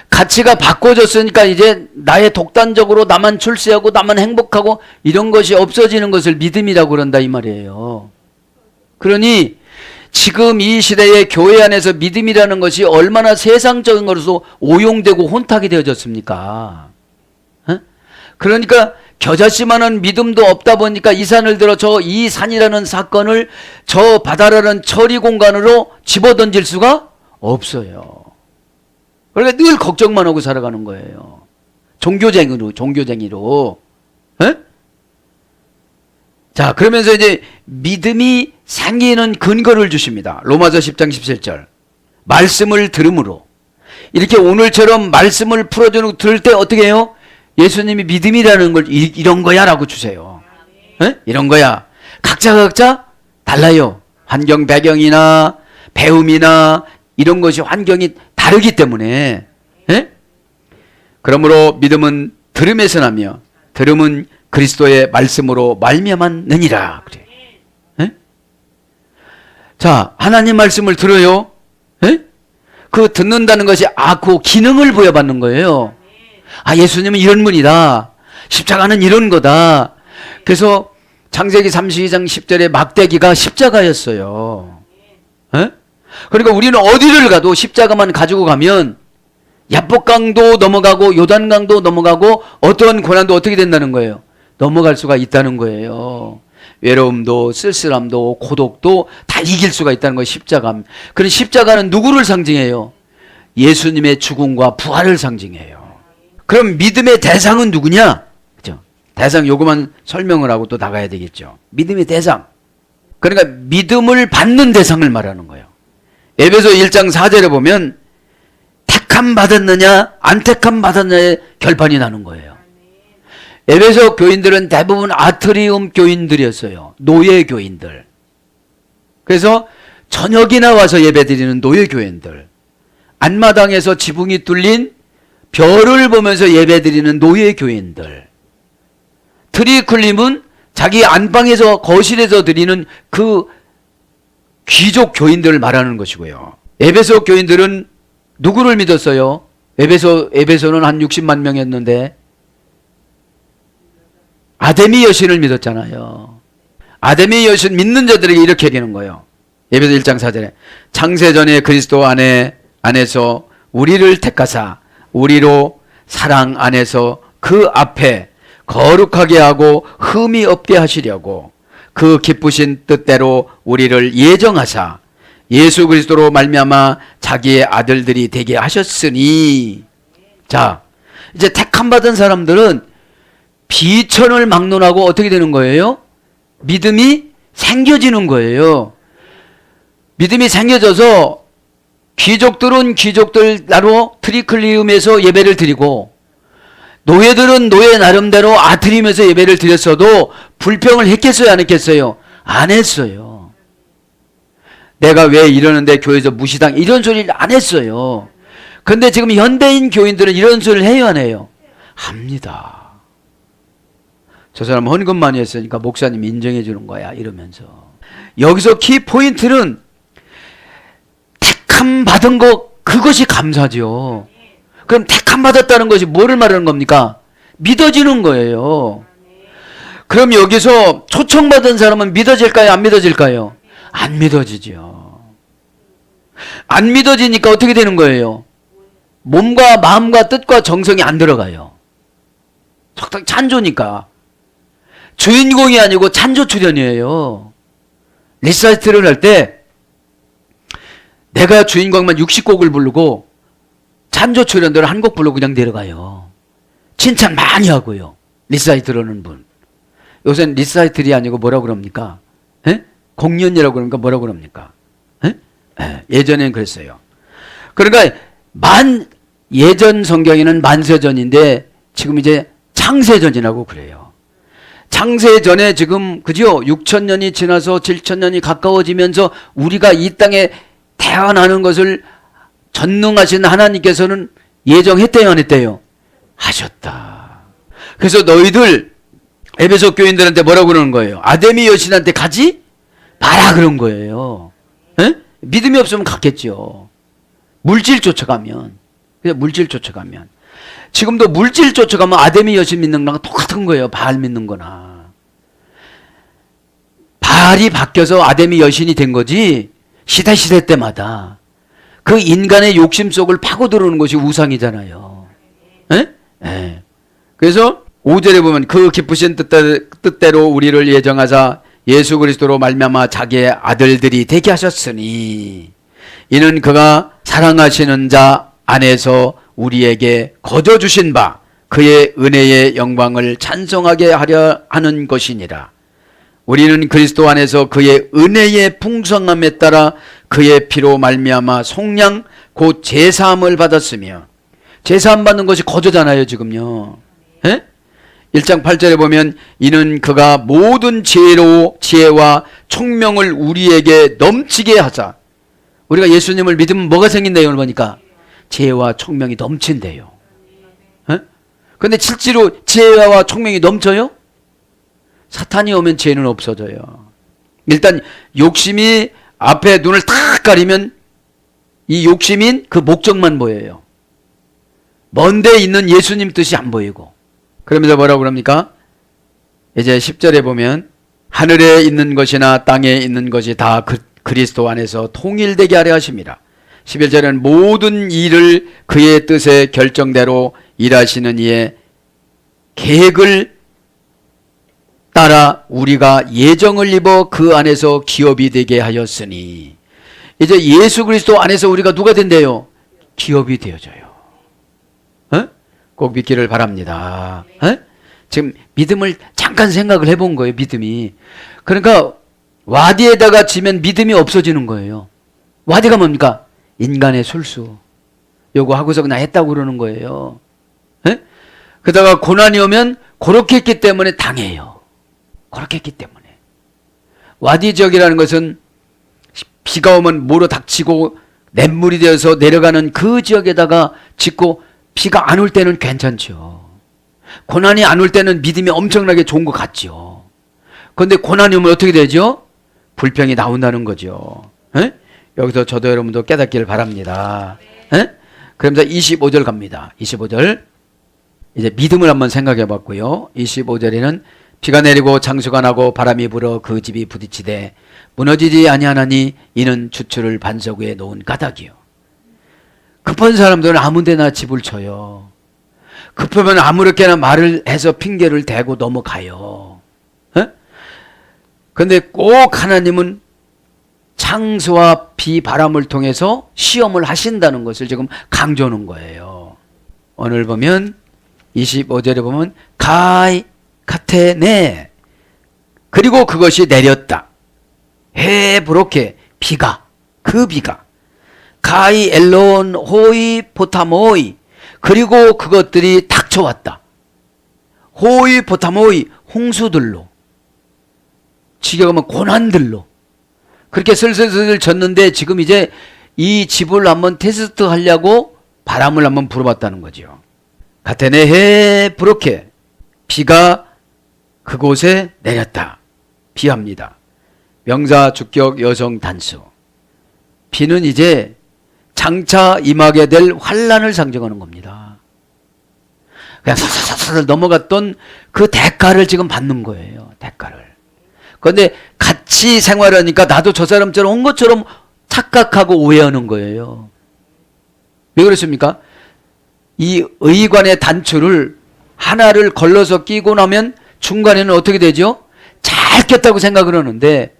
S2: 가치가 바꿔졌으니까 이제 나의 독단적으로 나만 출세하고 나만 행복하고 이런 것이 없어지는 것을 믿음이라고 그런다 이 말이에요. 그러니 지금 이 시대에 교회 안에서 믿음이라는 것이 얼마나 세상적인 것으로 오용되고 혼탁이 되어졌습니까? 에? 그러니까 겨자씨만한 믿음도 없다 보니까 이 산을 들어 저 이 산이라는 사건을 저 바다라는 처리 공간으로 집어던질 수가 없어요. 그러니까 늘 걱정만 하고 살아가는 거예요. 종교쟁이로. 에? 자, 그러면서 이제 믿음이 생기는 근거를 주십니다. 로마서 10장 17절. 말씀을 들음으로. 이렇게 오늘처럼 말씀을 풀어주는 들을 때 어떻게 해요? 예수님이 믿음이라는 걸 이런 거야 라고 주세요. 에? 이런 거야. 각자 달라요. 환경 배경이나 배움이나 이런 것이 환경이 다르기 때문에. 에? 그러므로 믿음은 들음에서 나며 들음은 그리스도의 말씀으로 말미암았느니라. 그래. 에? 자, 하나님 말씀을 들어요. 에? 그 듣는다는 것이 그 기능을 부여받는 거예요. 예수님은 이런 분이다. 십자가는 이런 거다. 그래서 창세기 32장 10절에 막대기가 십자가였어요. 에? 그러니까 우리는 어디를 가도 십자가만 가지고 가면 야복강도 넘어가고 요단강도 넘어가고 어떠한 고난도 어떻게 된다는 거예요? 넘어갈 수가 있다는 거예요. 외로움도 쓸쓸함도 고독도 다 이길 수가 있다는 거예요. 십자가. 그런 십자가는 누구를 상징해요? 예수님의 죽음과 부활을 상징해요. 그럼 믿음의 대상은 누구냐? 그죠? 대상 요거만 설명을 하고 또 나가야 되겠죠. 믿음의 대상. 그러니까 믿음을 받는 대상을 말하는 거예요. 에베소 1장 4절에 보면 택함 받았느냐 안 택함 받았느냐의 결판이 나는 거예요. 에베소 교인들은 대부분 아트리움 교인들이었어요. 노예 교인들. 그래서 저녁이나 와서 예배드리는 노예 교인들. 안마당에서 지붕이 뚫린 별을 보면서 예배드리는 노예 교인들. 트리클림은 자기 안방에서 거실에서 드리는 그 귀족 교인들을 말하는 것이고요. 에베소 교인들은 누구를 믿었어요? 에베소는 한 60만 명이었는데 아데미 여신을 믿었잖아요. 아데미 여신 믿는 자들에게 이렇게 얘기하는 거예요. 에베소 1장 4절에 창세전에 그리스도 안에서 우리를 택하사 우리로 사랑 안에서 그 앞에 거룩하게 하고 흠이 없게 하시려고 그 기쁘신 뜻대로 우리를 예정하사 예수 그리스도로 말미암아 자기의 아들들이 되게 하셨으니. 자, 이제 택함 받은 사람들은 비천을 막론하고 어떻게 되는 거예요? 믿음이 생겨지는 거예요. 믿음이 생겨져서 귀족들은 귀족들 나로 트리클리움에서 예배를 드리고, 노예들은 노예 나름대로 아트림에서 예배를 드렸어도 불평을 했겠어요, 안 했겠어요? 안 했어요. 내가 왜 이러는데 교회에서 무시당, 이런 소리를 안 했어요. 근데 지금 현대인 교인들은 이런 소리를 해요, 안 해요? 합니다. 저 사람 헌금 많이 했으니까 목사님 인정해 주는 거야, 이러면서. 여기서 키 포인트는 택함 받은 거, 그것이 감사죠. 그럼 택함 받았다는 것이 뭐를 말하는 겁니까? 믿어지는 거예요. 그럼 여기서 초청받은 사람은 믿어질까요? 안 믿어질까요? 안 믿어지죠. 안 믿어지니까 어떻게 되는 거예요? 몸과 마음과 뜻과 정성이 안 들어가요. 적당히 찬조니까. 주인공이 아니고 찬조 출연이에요. 리사이트를 할 때 내가 주인공만 60곡을 부르고 찬조 출연들 한 곡 부르고 그냥 내려가요. 칭찬 많이 하고요. 리사이트를 하는 분. 요새는 리사이틀이 아니고 뭐라고 그럽니까? 에? 공연이라고 그러니까 뭐라고 그럽니까? 에? 예전엔 그랬어요. 그러니까 예전 성경에는 만세전인데 지금 이제 창세전이라고 그래요. 창세전에 지금 그죠? 6,000년이 지나서 7,000년이 가까워지면서 우리가 이 땅에 태어나는 것을 전능하신 하나님께서는 예정했대요, 안 했대요? 하셨다. 그래서 너희들 에베소 교인들한테 뭐라고 그러는 거예요? 아데미 여신한테 가지 마라 그런 거예요. 에? 믿음이 없으면 갔겠죠. 물질 쫓아가면. 그냥 물질 쫓아가면. 지금도 물질 쫓아가면 아데미 여신 믿는 거랑 똑같은 거예요. 바알 믿는 거나. 바알이 바뀌어서 아데미 여신이 된 거지, 시대 때마다 그 인간의 욕심 속을 파고들어오는 것이 우상이잖아요. 에? 에. 그래서 5절에 보면 그 기쁘신 뜻대로 우리를 예정하사 예수 그리스도로 말미암아 자기의 아들들이 되게 하셨으니 이는 그가 사랑하시는 자 안에서 우리에게 거저주신 바 그의 은혜의 영광을 찬송하게 하려 하는 것이니라. 우리는 그리스도 안에서 그의 은혜의 풍성함에 따라 그의 피로 말미암아 속량 곧 제사함을 받았으며, 제사함 받는 것이 거저잖아요 지금요. 에? 1장 8절에 보면 이는 그가 모든 지혜와 총명을 우리에게 넘치게 하사, 우리가 예수님을 믿으면 뭐가 생긴대요? 보니까 지혜와 총명이 넘친대요. 그런데 실제로 지혜와 총명이 넘쳐요? 사탄이 오면 지혜는 없어져요. 일단 욕심이 앞에 눈을 탁 가리면 이 욕심인 그 목적만 보여요. 먼데 있는 예수님 뜻이 안 보이고. 그러면서 뭐라고 그럽니까? 이제 10절에 보면 하늘에 있는 것이나 땅에 있는 것이 다 그리스도 안에서 통일되게 하려 하십니다. 11절에는 모든 일을 그의 뜻의 결정대로 일하시는 이의 계획을 따라 우리가 예정을 입어 그 안에서 기업이 되게 하였으니, 이제 예수 그리스도 안에서 우리가 누가 된대요? 기업이 되어져요. 꼭 믿기를 바랍니다. 지금 믿음을 잠깐 생각을 해본 거예요. 믿음이. 그러니까 와디에다가 지면 믿음이 없어지는 거예요. 와디가 뭡니까? 인간의 술수. 요거 하고서 그냥 했다고 그러는 거예요. 그러다가 고난이 오면 그렇게 했기 때문에 당해요. 그렇게 했기 때문에. 와디 지역이라는 것은 비가 오면 모로 닥치고 냇물이 되어서 내려가는 그 지역에다가 짓고, 비가 안 올 때는 괜찮죠. 고난이 안 올 때는 믿음이 엄청나게 좋은 것 같죠. 그런데 고난이 오면 어떻게 되죠? 불평이 나온다는 거죠. 여기서 저도 여러분도 깨닫기를 바랍니다. 그러면서 25절 갑니다. 25절. 이제 믿음을 한번 생각해 봤고요. 25절에는 비가 내리고 장수가 나고 바람이 불어 그 집이 부딪히되 무너지지 아니하나니 이는 주추를 반석 위에 놓은 가닥이요. 급한 사람들은 아무 데나 집을 쳐요. 급하면 아무렇게나 말을 해서 핑계를 대고 넘어가요. 그런데 꼭 하나님은 창수와 비, 바람을 통해서 시험을 하신다는 것을 지금 강조하는 거예요. 오늘 보면 25절에 보면 가이 카테네, 그리고 그것이 내렸다. 헤브로케, 비가, 그 비가 가이 엘론 호이 포타모이, 그리고 그것들이 닥쳐왔다. 호이 포타모이, 홍수들로, 지겨우면 고난들로 그렇게 슬슬슬 졌는데, 지금 이제 이 집을 한번 테스트 하려고 바람을 한번 불어봤다는 거죠. 가테네헤 브로케, 비가 그곳에 내렸다. 비합니다. 명사 주격 여성 단수. 비는 이제 장차 임하게 될 환란을 상징하는 겁니다. 그냥 사사사사 넘어갔던 그 대가를 지금 받는 거예요. 대가를. 그런데 같이 생활하니까 나도 저 사람처럼 온 것처럼 착각하고 오해하는 거예요. 왜 그렇습니까? 이 의관의 단추를 하나를 걸러서 끼고 나면 중간에는 어떻게 되죠? 잘 꼈다고 생각을 하는데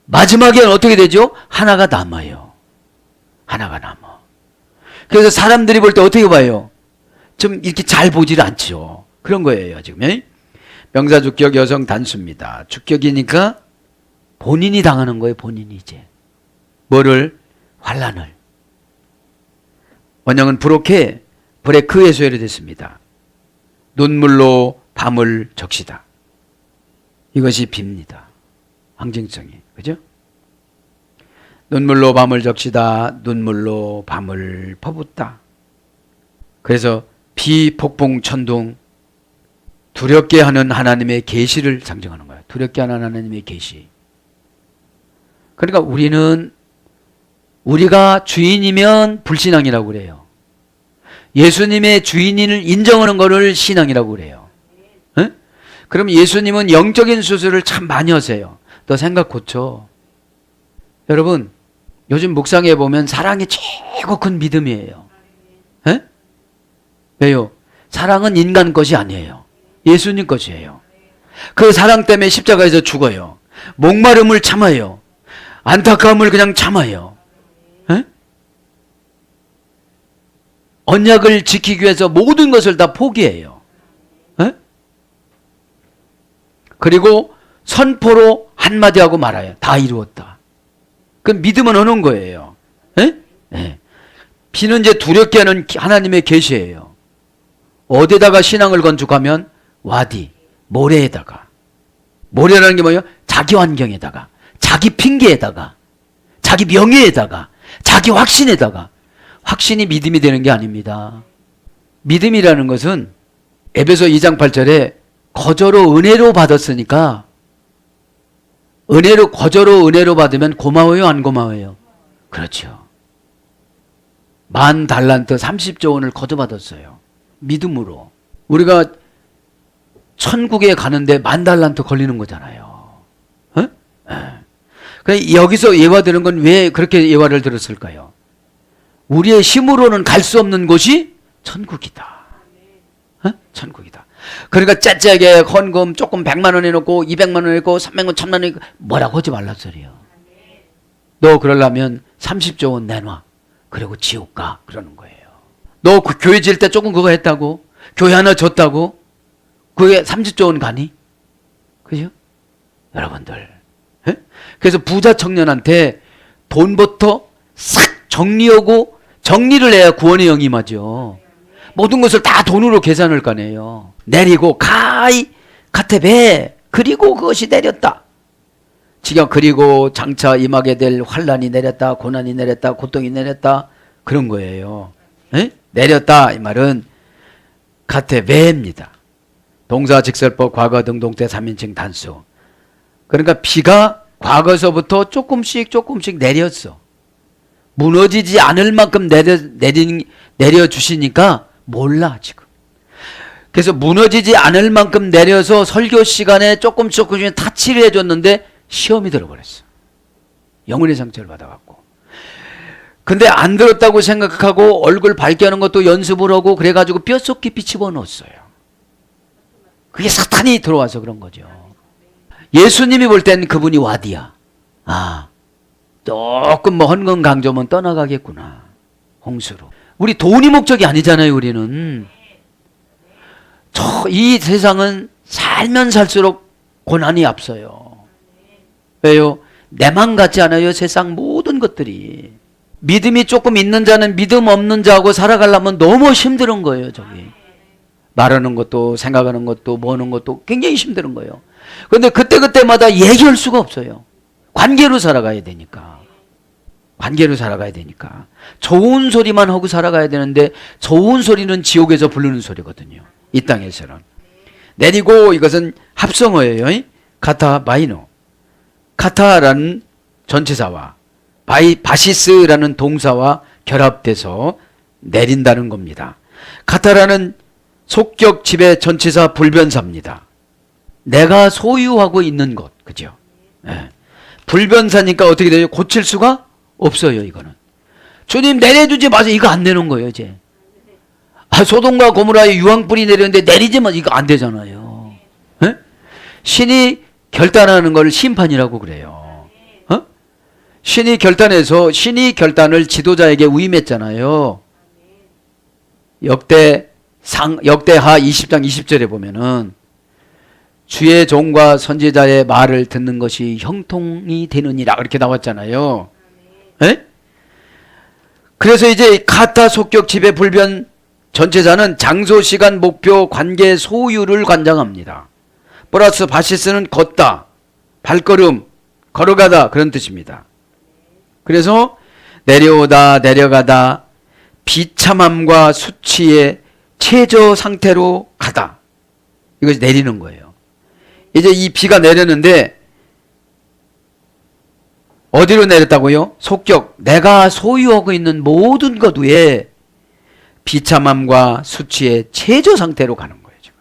S2: 마지막에는 어떻게 되죠? 하나가 남아요. 하나가 남아. 그래서 사람들이 볼 때 어떻게 봐요? 좀 이렇게 잘 보질 않죠. 그런 거예요, 지금. 명사 주격 여성 단수입니다. 주격이니까 본인이 당하는 거예요, 본인이 이제. 뭐를? 환란을. 원형은 브로케, 브레크에 소열이 됐습니다. 눈물로 밤을 적시다. 이것이 빕니다. 상징성이. 그죠? 눈물로 밤을 적시다. 눈물로 밤을 퍼붓다. 그래서 비, 폭풍, 천둥, 두렵게 하는 하나님의 계시를 상징하는 거예요. 두렵게 하는 하나님의 계시. 그러니까 우리가 주인이면 불신앙이라고 그래요. 예수님의 주인을 인정하는 것을 신앙이라고 그래요. 에? 그럼 예수님은 영적인 수술을 참 많이 하세요. 너 생각 고쳐. 여러분, 요즘 묵상해 보면 사랑이 최고 큰 믿음이에요. 에? 왜요? 사랑은 인간 것이 아니에요. 예수님 것이에요. 그 사랑 때문에 십자가에서 죽어요. 목마름을 참아요. 안타까움을 그냥 참아요. 에? 언약을 지키기 위해서 모든 것을 다 포기해요. 에? 그리고 선포로 한마디 하고 말아요. 다 이루었다. 그 믿음은 오는 거예요. 에? 에. 비는 이제 두렵게 하는 하나님의 계시예요. 어디다가 신앙을 건축하면 와디, 모래에다가. 모래라는 게 뭐예요? 자기 환경에다가, 자기 핑계에다가, 자기 명예에다가, 자기 확신에다가. 확신이 믿음이 되는 게 아닙니다. 믿음이라는 것은 에베소 2장 8절에 거저로 은혜로 받았으니까, 거저로 은혜로 받으면 고마워요, 안 고마워요? 그렇죠. 10,000달란트 30조 원을 거저 받았어요. 믿음으로. 우리가 천국에 가는데 10,000달란트 걸리는 거잖아요. 어? 여기서 예화 드는 건 왜 그렇게 예화를 들었을까요? 우리의 힘으로는 갈 수 없는 곳이 천국이다. 어? 천국이다. 그러니까 째째하게 헌금 조금 100만 원 해놓고 200만 원 해놓고 300만 1000만 원 해놓고 뭐라고 하지 말란 소리야. 너 그러려면 30조 원 내놔. 그리고 지옥 가. 그러는 거예요. 너 그 교회 지을 때 조금 그거 했다고? 교회 하나 줬다고? 그게 30조 원 가니? 그죠? 여러분들. 에? 그래서 부자 청년한테 돈부터 싹 정리하고 정리를 해야 구원의 영이 임하죠. 모든 것을 다 돈으로 계산할 거 아니에요. 내리고 가이 카테베, 그리고 그것이 내렸다. 지금 그리고 장차 임하게 될 환란이 내렸다, 고난이 내렸다, 고통이 내렸다, 그런 거예요. 에? 내렸다 이 말은 카테베입니다. 동사 직설법 과거 등동태 3인칭 단수. 그러니까 비가 과거서부터 조금씩 내렸어. 무너지지 않을 만큼 내려주시니까 몰라 지금. 그래서 무너지지 않을 만큼 내려서 설교 시간에 조금씩 타치를 해줬는데 시험이 들어버렸어. 영혼의 상처를 받아갖고. 근데 안 들었다고 생각하고 얼굴 밝게 하는 것도 연습을 하고 그래가지고 뼛속 깊이 집어넣었어요. 그게 사탄이 들어와서 그런 거죠. 예수님이 볼 땐 그분이 와디야. 아, 조금 뭐 헌금 강조면 떠나가겠구나. 홍수로. 우리 돈이 목적이 아니잖아요, 우리는. 이 세상은 살면 살수록 고난이 앞서요. 왜요? 내만 같지 않아요, 세상 모든 것들이. 믿음이 조금 있는 자는 믿음 없는 자하고 살아가려면 너무 힘든 거예요, 저기. 말하는 것도, 생각하는 것도, 뭐 하는 것도 굉장히 힘든 거예요. 그런데 그때그때마다 얘기할 수가 없어요. 관계로 살아가야 되니까. 관계로 살아가야 되니까. 좋은 소리만 하고 살아가야 되는데 좋은 소리는 지옥에서 부르는 소리거든요. 이 땅에서는. 내리고 이것은 합성어예요. 카타 마이노. 카타라는 전치사와 바시스라는 동사와 결합돼서 내린다는 겁니다. 카타라는 속격 지배 전치사 불변사입니다. 내가 소유하고 있는 것, 그죠? 네. 불변사니까 어떻게 되죠? 고칠 수가 없어요, 이거는. 주님 내려주지 마세요. 이거 안 되는 거예요, 이제. 소돔과 고모라에 유황불이 내렸는데 내리지만 이거 안 되잖아요. 네? 신이 결단하는 걸 심판이라고 그래요. 어? 신이 결단해서 신이 결단을 지도자에게 위임했잖아요. 역대하 20장 20절에 보면은 주의 종과 선지자의 말을 듣는 것이 형통이 되느니라 이렇게 나왔잖아요. 에? 그래서 이제 카타 속격 지배 불변 전체자는 장소 시간 목표 관계 소유를 관장합니다. 플러스 바시스는 걷다 발걸음 걸어가다 그런 뜻입니다. 그래서 내려오다 내려가다 비참함과 수치의 최저 상태로 가다 이것이 내리는 거예요. 이제 이 비가 내렸는데 어디로 내렸다고요? 속격, 내가 소유하고 있는 모든 것 위에 비참함과 수치의 최저 상태로 가는 거예요. 지금.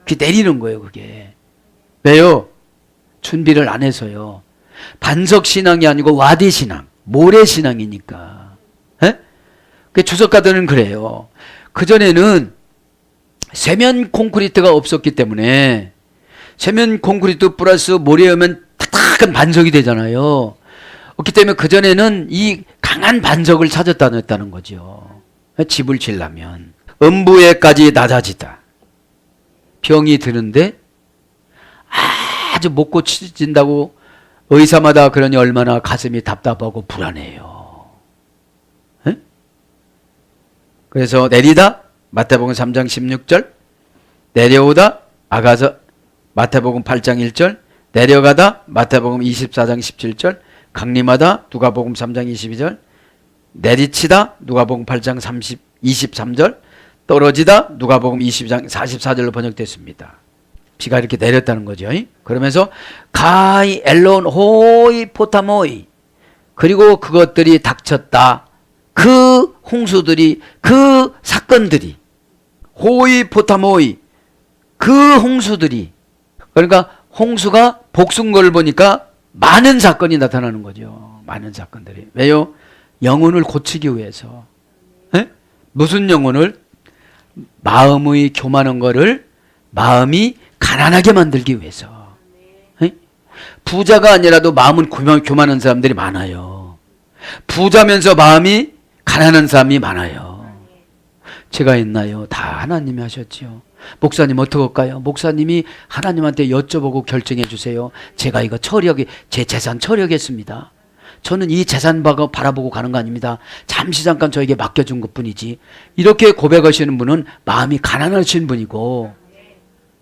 S2: 그게 내리는 거예요. 그게. 왜요? 준비를 안 해서요. 반석신앙이 아니고 와디신앙, 모래신앙이니까. 그 주석가들은 그래요. 그전에는 세면 콘크리트가 없었기 때문에 세면 콘크리트 플러스 모래하면 탁탁한 반석이 되잖아요. 그렇기 때문에 그전에는 이 강한 반석을 찾았다는 거죠. 집을 지으려면. 음부에까지 낮아지다. 병이 드는데 아주 못 고쳐진다고 의사마다 그러니 얼마나 가슴이 답답하고 불안해요. 에? 그래서 내리다 마태복음 3장 16절, 내려오다 아가서 마태복음 8장 1절, 내려가다 마태복음 24장 17절, 강림하다 누가복음 3장 22절, 내리치다 누가복음 8장 23절, 떨어지다 누가복음 20장 44절로 번역됐습니다. 비가 이렇게 내렸다는 거죠. 그러면서 가이 엘론 호이 포타모이 그리고 그것들이 닥쳤다. 그 홍수들이 그 사건들이 호이 포타모이 그 홍수들이 그러니까 홍수가 복수인 걸 보니까 많은 사건이 나타나는 거죠. 많은 사건들이. 왜요? 영혼을 고치기 위해서. 에? 무슨 영혼을? 마음의 교만한 거를 마음이 가난하게 만들기 위해서. 에? 부자가 아니라도 마음은 교만한 사람들이 많아요. 부자면서 마음이 가난한 사람이 많아요. 제가 했나요? 다 하나님이 하셨지요. 목사님 어떡할까요? 목사님이 하나님한테 여쭤보고 결정해 주세요. 제가 이거 제 재산 처리하겠습니다. 저는 이 재산 바라보고 가는 거 아닙니다. 잠시 잠깐 저에게 맡겨준 것 뿐이지. 이렇게 고백하시는 분은 마음이 가난하신 분이고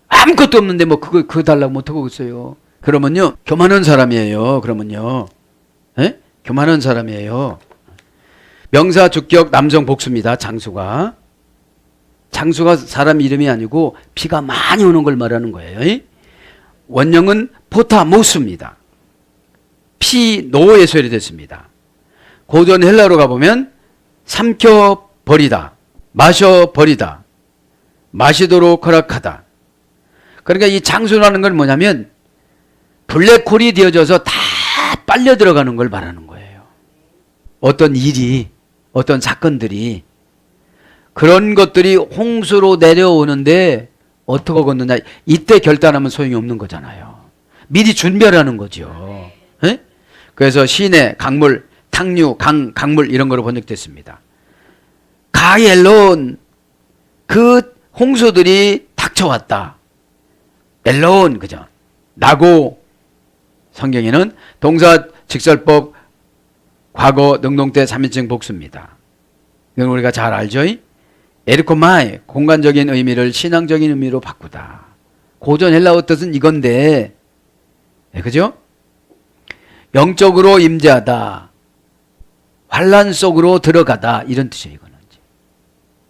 S2: 아무것도 없는데 뭐 그거 달라고 못하고 있어요. 그러면요 교만한 사람이에요. 그러면요 에? 교만한 사람이에요. 명사 주격 남성 복수입니다. 장수가 사람 이름이 아니고 비가 많이 오는 걸 말하는 거예요. 원형은 포타모스입니다. 피노에 소리됐습니다. 고전 헬라로 가보면 삼켜버리다, 마셔버리다, 마시도록 허락하다. 그러니까 이 장수라는 건 뭐냐면 블랙홀이 되어져서 다 빨려 들어가는 걸 말하는 거예요. 어떤 일이, 어떤 사건들이, 그런 것들이 홍수로 내려오는데 어떻게 걷느냐. 이때 결단하면 소용이 없는 거잖아요. 미리 준비하라는 거죠. 예? 그래서 시내, 강물, 탕류, 강물 이런 거로 번역됐습니다. 가엘론, 그 홍수들이 닥쳐왔다. 엘론, 그죠? 나고, 성경에는 동사 직설법 과거 능동태 3인칭 복수입니다. 이건 우리가 잘 알죠? 에르코마이, 공간적인 의미를 신앙적인 의미로 바꾸다. 고전 헬라어 뜻은 이건데, 네, 그죠? 영적으로 임재하다. 환란 속으로 들어가다. 이런 뜻이에요, 이거는.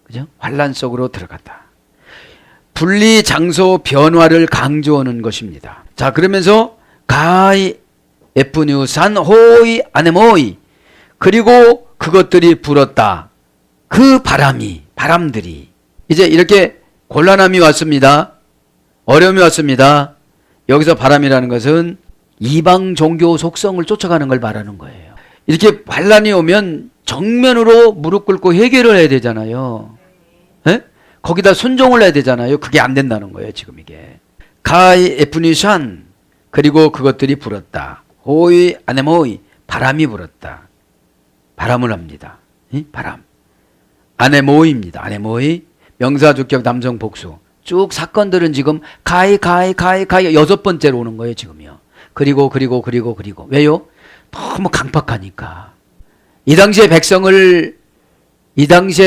S2: 그죠? 환란 속으로 들어가다. 분리 장소 변화를 강조하는 것입니다. 자, 그러면서 가이 에프뉴산 호이 아네모이, 그리고 그것들이 불었다. 그 바람들이 이제 이렇게 곤란함이 왔습니다. 어려움이 왔습니다. 여기서 바람이라는 것은 이방 종교 속성을 쫓아가는 걸 말하는 거예요. 이렇게 환란이 오면 정면으로 무릎 꿇고 해결을 해야 되잖아요. 에? 거기다 순종을 해야 되잖아요. 그게 안 된다는 거예요, 지금 이게. 가이 에프니샨, 그리고 그것들이 불었다. 호이 아네모이, 바람이 불었다. 바람을 합니다. 바람. 아네모이입니다. 아네모이, 명사주격 남성 복수. 쭉 사건들은 지금 가이 6번째로 오는 거예요, 지금요. 그리고. 왜요? 너무 강팍하니까. 이 당시에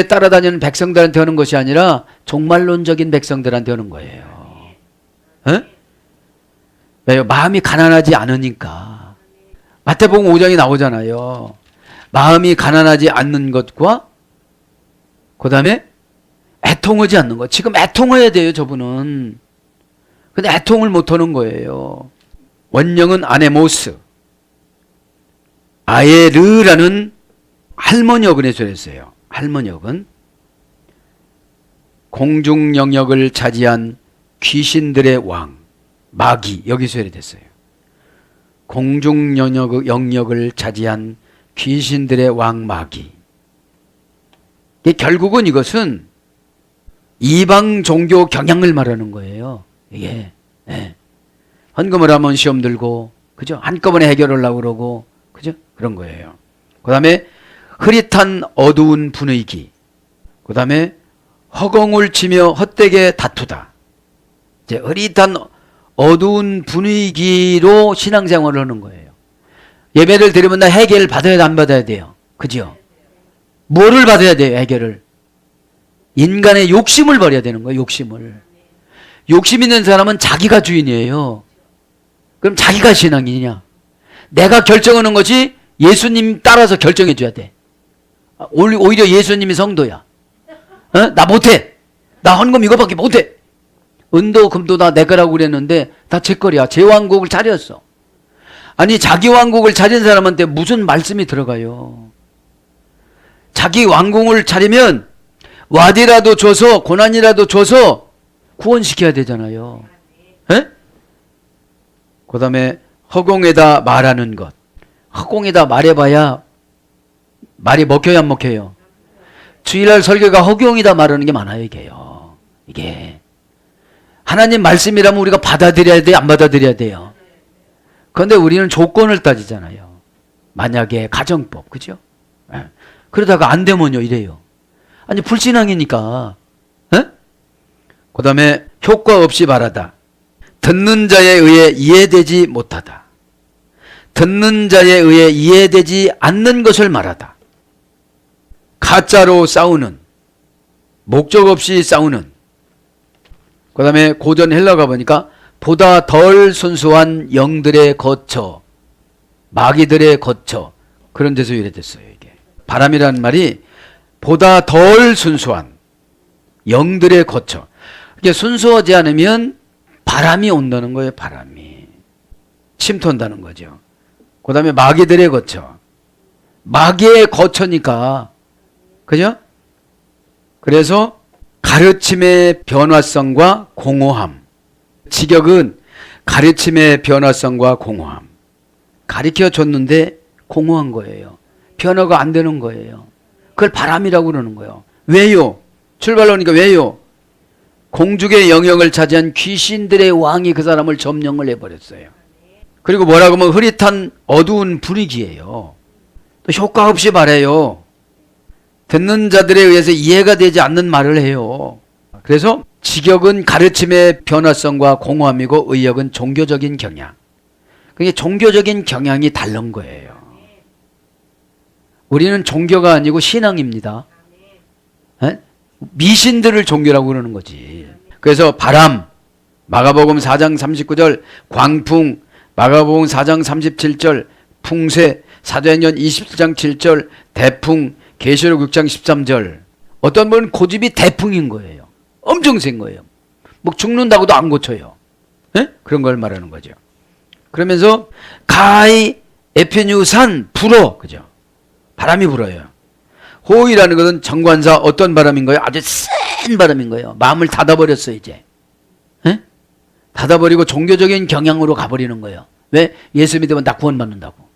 S2: 따라다니는 백성들한테 하는 것이 아니라 종말론적인 백성들한테 하는 거예요. 에? 왜요? 마음이 가난하지 않으니까. 마태복음 5장이 나오잖아요. 마음이 가난하지 않는 것과 그 다음에 애통하지 않는 것. 지금 애통해야 돼요, 저분은. 근데 애통을 못하는 거예요. 원령은 아네모스, 아예르라는 할머니역을 해설했어요. 할머니역은 공중 영역을 차지한 귀신들의 왕, 마귀, 여기서 해설됐어요. 공중 영역을 차지한 귀신들의 왕 마귀. 결국은 이것은 이방 종교 경향을 말하는 거예요. 이게. 네. 헌금을 하면 시험 들고, 그죠? 한꺼번에 해결하려고 그러고, 그죠? 그런 거예요. 그 다음에 흐릿한 어두운 분위기. 그 다음에 허공을 치며 헛되게 다투다. 이제 흐릿한 어두운 분위기로 신앙생활을 하는 거예요. 예배를 드리면 나 해결을 받아야 돼, 안 받아야 돼요? 그죠? 뭐를 받아야 돼요, 해결을? 인간의 욕심을 버려야 되는 거예요, 욕심을. 욕심 있는 사람은 자기가 주인이에요. 그럼 자기가 신앙이냐? 내가 결정하는 것이 예수님 따라서 결정해 줘야 돼. 오히려 예수님이 성도야. 어? 나 못해. 나 헌금 이거밖에 못해. 은도 금도 다 내 거라고 그랬는데 다 제 거야. 제 왕국을 차렸어. 아니, 자기 왕국을 차린 사람한테 무슨 말씀이 들어가요? 자기 왕궁을 차리면 와디라도 줘서, 고난이라도 줘서 구원시켜야 되잖아요. 에? 그 다음에 허공에다 말하는 것. 허공에다 말해봐야 말이 먹혀야 안 먹혀요? 주일날 설교가 허공에다 말하는 게 많아요, 이게요. 이게. 하나님 말씀이라면 우리가 받아들여야 돼요, 안 받아들여야 돼요? 그런데 우리는 조건을 따지잖아요. 만약에 가정법, 그죠? 예. 그러다가 안 되면요, 이래요. 아니, 불신앙이니까. 예? 그 다음에 효과 없이 말하다. 듣는 자에 의해 이해되지 못하다. 듣는 자에 의해 이해되지 않는 것을 말하다. 가짜로 싸우는, 목적 없이 싸우는. 그 다음에 고전 헬라가 보니까 보다 덜 순수한 영들의 거처, 마귀들의 거처, 그런 데서 유래됐어요, 이게. 바람이라는 말이 보다 덜 순수한 영들의 거처. 이게 순수하지 않으면 바람이 온다는 거예요, 바람이. 침투한다는 거죠. 그 다음에 마귀들의 거처. 마귀의 거처니까, 그죠? 그래서 가르침의 변화성과 공허함. 직역은 가르침의 변화성과 공허함. 가르쳐 줬는데 공허한 거예요. 변화가 안 되는 거예요. 그걸 바람이라고 그러는 거예요. 왜요? 출발하니까 왜요? 공중의 영역을 차지한 귀신들의 왕이 그 사람을 점령을 해버렸어요. 그리고 뭐라고 하면 흐릿한 어두운 분위기예요. 또 효과 없이 말해요. 듣는 자들에 의해서 이해가 되지 않는 말을 해요. 그래서 직역은 가르침의 변화성과 공허함이고 의역은 종교적인 경향. 그게 종교적인 경향이 다른 거예요. 우리는 종교가 아니고 신앙입니다. 에? 미신들을 종교라고 그러는 거지. 그래서 바람, 마가복음 4장 39절, 광풍, 마가복음 4장 37절, 풍세, 사도행전 27장 7절, 대풍, 계시록 6장 13절. 어떤 분은 고집이 대풍인 거예요. 엄청 센 거예요. 뭐 죽는다고도 안 고쳐요. 에? 그런 걸 말하는 거죠. 그러면서 가히 에페뉴산 불어, 그죠? 바람이 불어요. 호이라는 것은 정관사 어떤 바람인 거예요? 아주 센 바람인 거예요. 마음을 닫아버렸어요, 이제. 에? 닫아버리고 종교적인 경향으로 가버리는 거예요. 왜? 예수 믿으면 다 구원받는다고.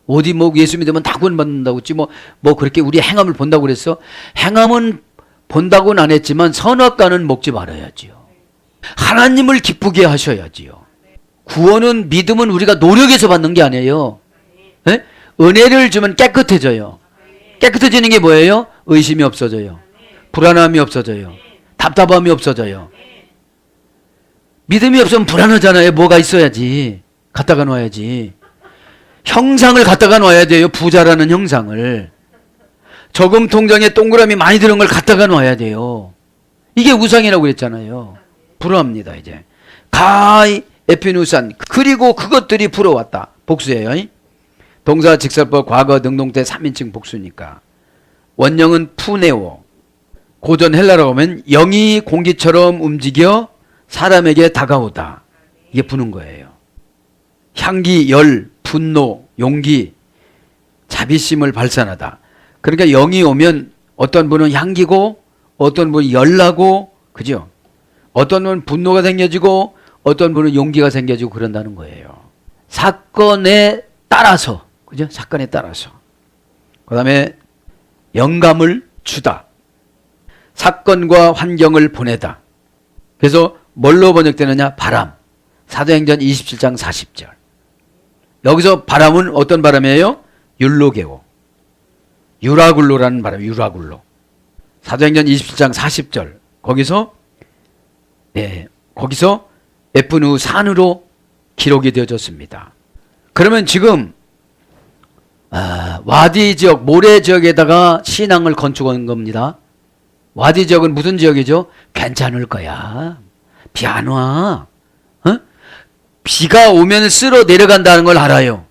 S2: 어디 뭐 예수 믿으면 다 구원받는다고 했지 뭐 그렇게 우리 행함을 본다고 그랬어? 행함은 본다고는 안 했지만 선악과는 먹지 말아야지요. 하나님을 기쁘게 하셔야지요. 구원은 믿음은 우리가 노력해서 받는 게 아니에요. 에? 은혜를 주면 깨끗해져요. 깨끗해지는 게 뭐예요? 의심이 없어져요. 불안함이 없어져요. 답답함이 없어져요. 믿음이 없으면 불안하잖아요. 뭐가 있어야지. 갖다가 놔야지. 형상을 갖다가 놔야 돼요. 부자라는 형상을. 저금 통장에 동그라미 많이 들은 걸 갖다가 놔야 돼요. 이게 우상이라고 그랬잖아요. 불어합니다. 이제 가히 에피누산 그리고 그것들이 불어왔다. 복수예요. 동사 직설법 과거 능동태 3인칭 복수니까. 원형은 푸네오. 고전 헬라라고 하면 영이 공기처럼 움직여 사람에게 다가오다. 이게 부는 거예요. 향기, 열, 분노, 용기, 자비심을 발산하다. 그러니까 영이 오면 어떤 분은 향기고 어떤 분은 열나고 그죠? 어떤 분은 분노가 생겨지고 어떤 분은 용기가 생겨지고 그런다는 거예요. 사건에 따라서 그죠? 사건에 따라서. 그 다음에 영감을 주다. 사건과 환경을 보내다. 그래서 뭘로 번역되느냐? 바람. 사도행전 27장 40절. 여기서 바람은 어떤 바람이에요? 율로게오. 유라굴로라는 바람, 유라굴로. 사도행전 27장 40절. 거기서 에프누 산으로 기록이 되어졌습니다. 그러면 지금 와디 지역, 모래 지역에다가 신앙을 건축한 겁니다. 와디 지역은 무슨 지역이죠? 괜찮을 거야. 비 안 와. 어? 비가 오면 쓸어 내려간다는 걸 알아요.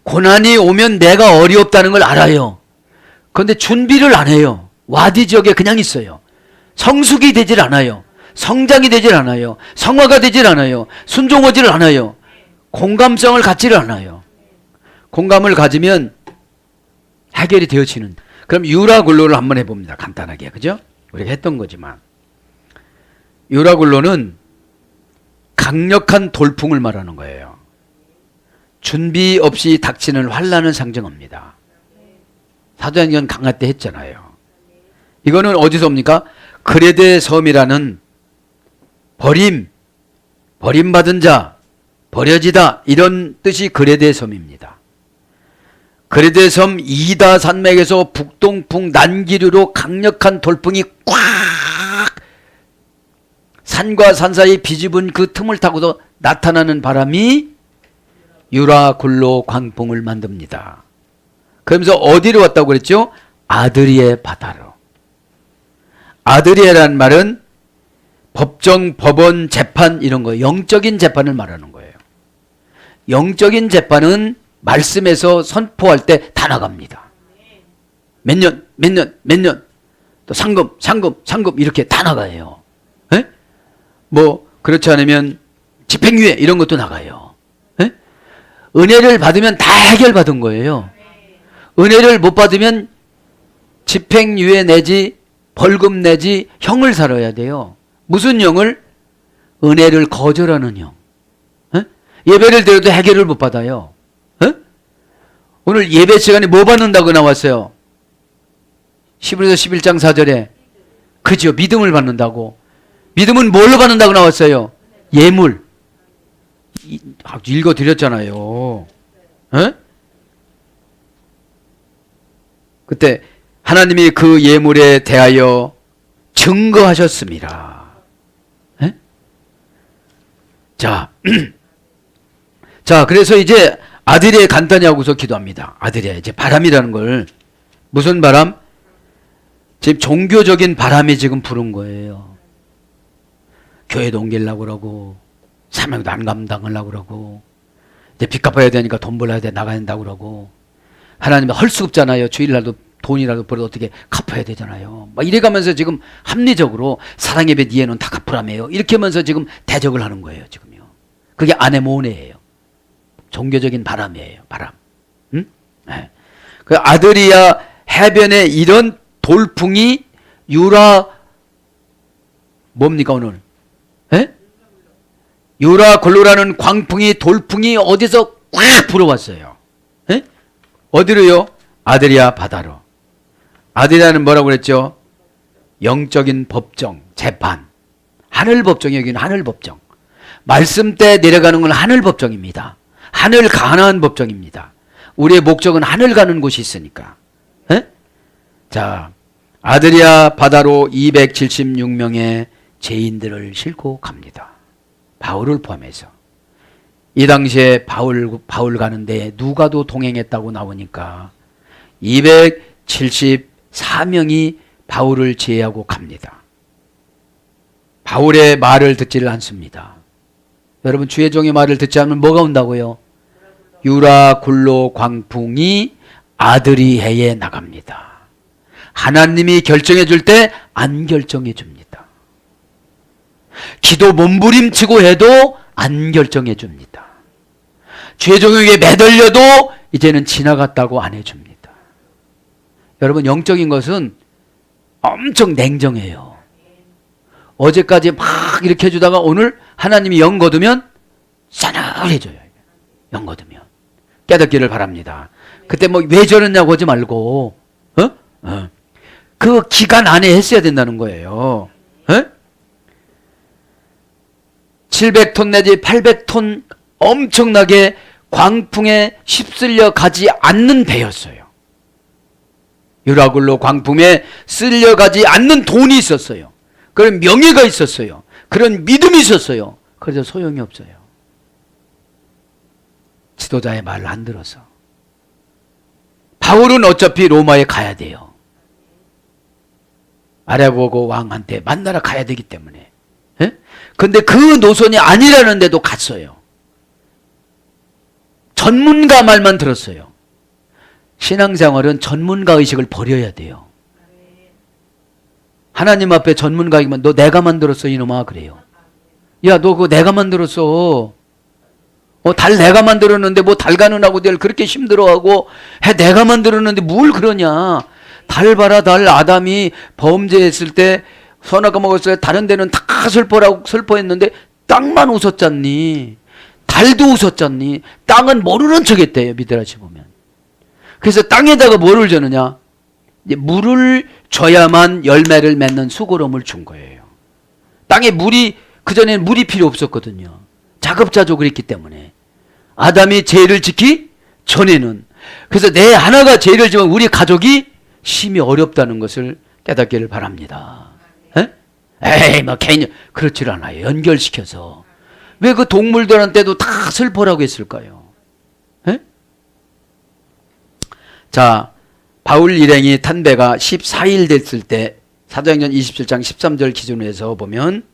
S2: 고난이 오면 내가 어렵다는 걸 알아요. 그런데 준비를 안 해요. 와디 지역에 그냥 있어요. 성숙이 되질 않아요. 성장이 되질 않아요. 성화가 되질 않아요. 순종하지를 않아요. 공감성을 갖지를 않아요. 공감을 가지면 해결이 되어지는. 그럼 유라굴로를 한번 해봅니다. 간단하게. 그죠? 우리가 했던 거지만. 유라굴로는 강력한 돌풍을 말하는 거예요. 준비 없이 닥치는 환란을 상징합니다. 사도행전 강화 때 했잖아요. 이거는 어디서 옵니까? 그레데 섬이라는 버림받은 자, 버려지다 이런 뜻이 그레데 섬입니다. 그레데 섬 이다 산맥에서 북동풍 난기류로 강력한 돌풍이 꽉 산과 산 사이 비집은 그 틈을 타고도 나타나는 바람이 유라굴로 광풍을 만듭니다. 그러면서 어디로 왔다고 그랬죠? 아드리에 바다로. 아드리에라는 말은 법정, 법원, 재판 이런 거 영적인 재판을 말하는 거예요. 영적인 재판은 말씀에서 선포할 때 다 나갑니다. 몇 년 또 상금 이렇게 다 나가요. 에? 뭐 그렇지 않으면 집행유예 이런 것도 나가요. 에? 은혜를 받으면 다 해결받은 거예요. 은혜를 못 받으면 집행유예 내지 벌금 내지 형을 살아야 돼요. 무슨 형을? 은혜를 거절하는 형. 에? 예배를 드려도 해결을 못 받아요. 에? 오늘 예배 시간에 뭐 받는다고 나왔어요? 히브리서 11장 4절에. 그죠? 믿음을 받는다고. 믿음은 뭘로 받는다고 나왔어요? 예물. 읽어드렸잖아요. 에? 그때 하나님이 그 예물에 대하여 증거하셨습니다. 에? 자, 자, 그래서 이제 아드리에 간단히 하고서 기도합니다. 아드리에 이제 바람이라는 걸, 무슨 바람? 지금 종교적인 바람이 지금 부른 거예요. 교회도 옮기려고 그러고, 사명도 안 감당하려고 그러고, 이제 빚 갚아야 되니까 돈 벌어야 돼, 나가야 된다고 그러고, 하나님은 할 수 없잖아요. 주일날도 돈이라도 벌어 어떻게 갚아야 되잖아요. 막 이래가면서 지금 합리적으로 사랑의 배 니에는 다 갚으라며요. 이렇게 하면서 지금 대적을 하는 거예요, 지금요. 그게 아네모네예요. 종교적인 바람이에요, 바람. 응? 네. 그 아드리아 해변에 이런 돌풍이 유라, 뭡니까, 오늘? 예? 유라 골로라는 광풍이, 돌풍이 어디서 꽉 불어왔어요. 예? 어디로요? 아드리아 바다로. 아드리아는 뭐라고 그랬죠? 영적인 법정, 재판. 하늘 법정이 여기는 하늘 법정. 말씀 때 내려가는 건 하늘 법정입니다. 하늘 가나안 법정입니다. 우리의 목적은 하늘 가는 곳이 있으니까. 에? 자, 아드리아 바다로 276명의 죄인들을 싣고 갑니다. 바울을 포함해서. 이 당시에 바울 가는데 누가도 동행했다고 나오니까 274명이 바울을 제외하고 갑니다. 바울의 말을 듣지를 않습니다. 여러분, 주의 종의 말을 듣지 않으면 뭐가 온다고요? 유라 굴로 광풍이 아드리해에 나갑니다. 하나님이 결정해 줄 때 안 결정해 줍니다. 기도 몸부림치고 해도 안 결정해 줍니다. 주의 종에게 매달려도 이제는 지나갔다고 안 해줍니다. 여러분, 영적인 것은 엄청 냉정해요. 어제까지 막 이렇게 해주다가 오늘 하나님이 영 거두면 싸늘해져요. 영 거두면. 깨닫기를 바랍니다. 그때 뭐 왜 저러냐고 하지 말고, 그 기간 안에 했어야 된다는 거예요. 700톤 내지 800톤 엄청나게 광풍에 휩쓸려 가지 않는 배였어요. 유라굴로 광풍에 쓸려가지 않는 돈이 있었어요. 그런 명예가 있었어요. 그런 믿음이 있었어요. 그래서 소용이 없어요. 지도자의 말을 안 들어서. 바울은 어차피 로마에 가야 돼요. 아레고고 왕한테 만나러 가야 되기 때문에. 근데 그 노선이 아니라는데도 갔어요. 전문가 말만 들었어요. 신앙생활은 전문가 의식을 버려야 돼요. 하나님 앞에 전문가이면 너 내가 만들었어 이놈아 그래요. 야, 너 그거 내가 만들었어. 달 내가 만들었는데 뭐 달 가는 아구들 그렇게 힘들어하고 해 내가 만들었는데 뭘 그러냐. 달 봐라, 달. 아담이 범죄했을 때 선악과 먹었어요. 다른 데는 다 슬퍼했는데 땅만 웃었잖니. 달도 웃었잖니. 땅은 모르는 척했대요, 미드라시 보면. 그래서 땅에다가 뭐를 주느냐? 이제 물을 줘야만 열매를 맺는 수고로움을 준 거예요. 땅에 물이, 그전에는 물이 필요 없었거든요. 자급자족을 했기 때문에. 아담이 죄를 짓기 전에는. 그래서 내 하나가 죄를 지면 우리 가족이 심히 어렵다는 것을 깨닫기를 바랍니다. 에이, 뭐, 개념. 그렇지 않아요. 연결시켜서. 왜 그 동물들한테도 다 슬퍼라고 했을까요? 자, 바울 일행이 탄 배가 14일 됐을 때, 사도행전 27장 13절 기준으로 해서 보면,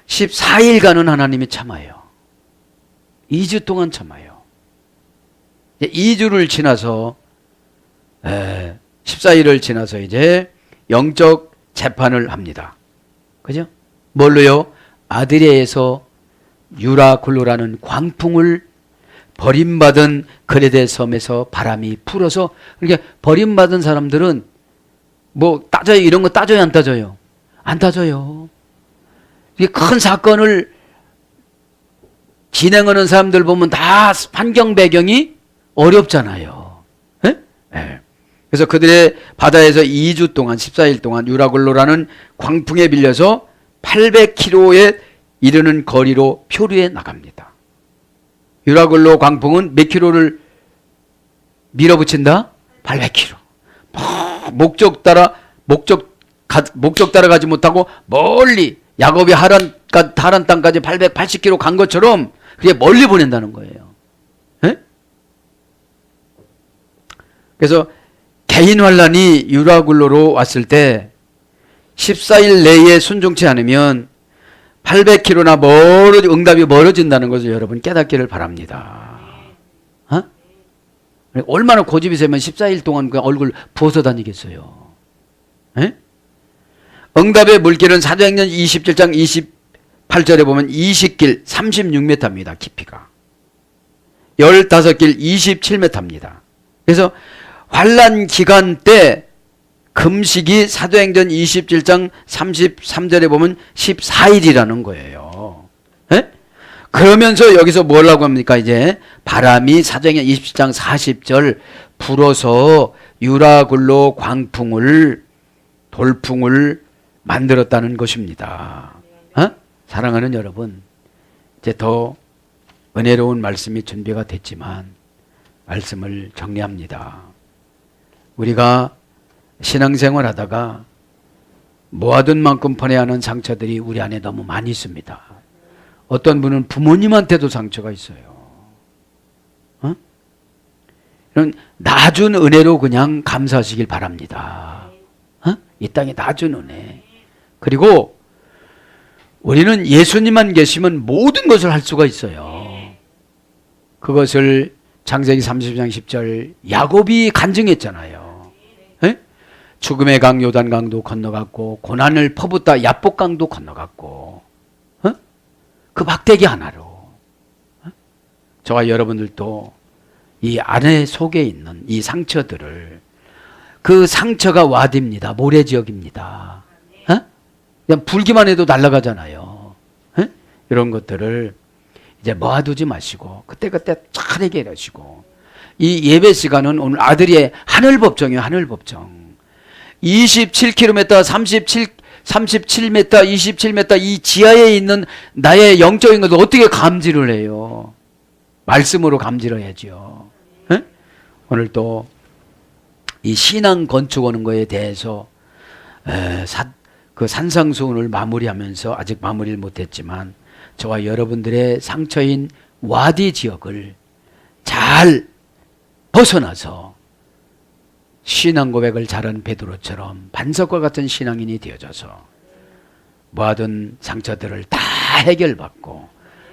S2: 14일간은 하나님이 참아요. 2주 동안 참아요. 2주를 지나서, 14일을 지나서 이제 영적 재판을 합니다. 그죠? 뭘로요? 아드리아에서 유라굴로라는 광풍을 버림받은 그레데 섬에서 바람이 불어서, 그러니까 버림받은 사람들은 뭐 따져요? 이런 거 따져요? 안 따져요? 안 따져요. 이게 큰 사건을 진행하는 사람들 보면 다 환경 배경이 어렵잖아요. 예. 그래서 그들의 바다에서 2주 동안 14일 동안 유라굴로라는 광풍에 빌려서 800km에 이르는 거리로 표류해 나갑니다. 유라굴로 광풍은 몇 킬로를 밀어붙인다? 800km. 목적 따라가지 못하고 멀리 야곱이 하란 땅까지 880km 간 것처럼 그게 멀리 보낸다는 거예요. 예? 그래서 개인 환란이 유라굴로로 왔을 때 14일 내에 순종치 않으면 800km나 응답이 멀어진다는 것을 여러분 깨닫기를 바랍니다. 어? 얼마나 고집이 세면 14일 동안 그 얼굴 부어서 다니겠어요. 에? 응답의 물길은 사도행전 27장 28절에 보면 20길 36m입니다. 깊이가. 15길 27m입니다. 그래서 환란 기간 때 금식이 사도행전 27장 33절에 보면 14일이라는 거예요. 에? 그러면서 여기서 뭐라고 합니까? 이제 바람이 사도행전 27장 40절 불어서 유라굴로 돌풍을 만들었다는 것입니다. 어? 사랑하는 여러분, 이제 더 은혜로운 말씀이 준비가 됐지만 말씀을 정리합니다. 우리가 신앙생활 하다가 모아둔 만큼 보내야 하는 상처들이 우리 안에 너무 많이 있습니다. 어떤 분은 부모님한테도 상처가 있어요. 어? 이런 나준 은혜로 그냥 감사하시길 바랍니다. 어? 이 땅에 나준 은혜. 그리고 우리는 예수님만 계시면 모든 것을 할 수가 있어요. 그것을 창세기 30장 10절 야곱이 간증했잖아요. 에? 죽음의 강 요단강도 건너갔고 고난을 퍼붓다 야복강도 건너갔고 어? 그 막대기 하나로 어? 저와 여러분들도 이 안에 속에 있는 이 상처들을 그 상처가 와디입니다. 모래지역입니다. 어? 그냥 불기만 해도 날아가잖아요. 어? 이런 것들을 이제 모아두지 마시고 그때그때 잘 해결하시고 이 예배 시간은 오늘 아들이 하늘법정이에요. 하늘법정 27km 37m 27m 이 지하에 있는 나의 영적인 것을 어떻게 감지를 해요? 말씀으로 감지를 해야죠. 에? 오늘 또 이 신앙 건축하는 거에 대해서 그 산상수훈을 마무리하면서 아직 마무리를 못했지만 저와 여러분들의 상처인 와디 지역을 잘 벗어나서 신앙 고백을 잘한 베드로처럼 반석과 같은 신앙인이 되어져서 모아둔 상처들을 다 해결받고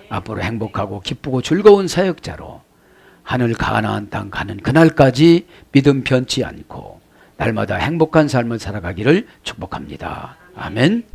S2: 앞으로 행복하고 기쁘고 즐거운 사역자로 하늘 가나안 땅 가는 그날까지 믿음 변치 않고 날마다 행복한 삶을 살아가기를 축복합니다. 아멘.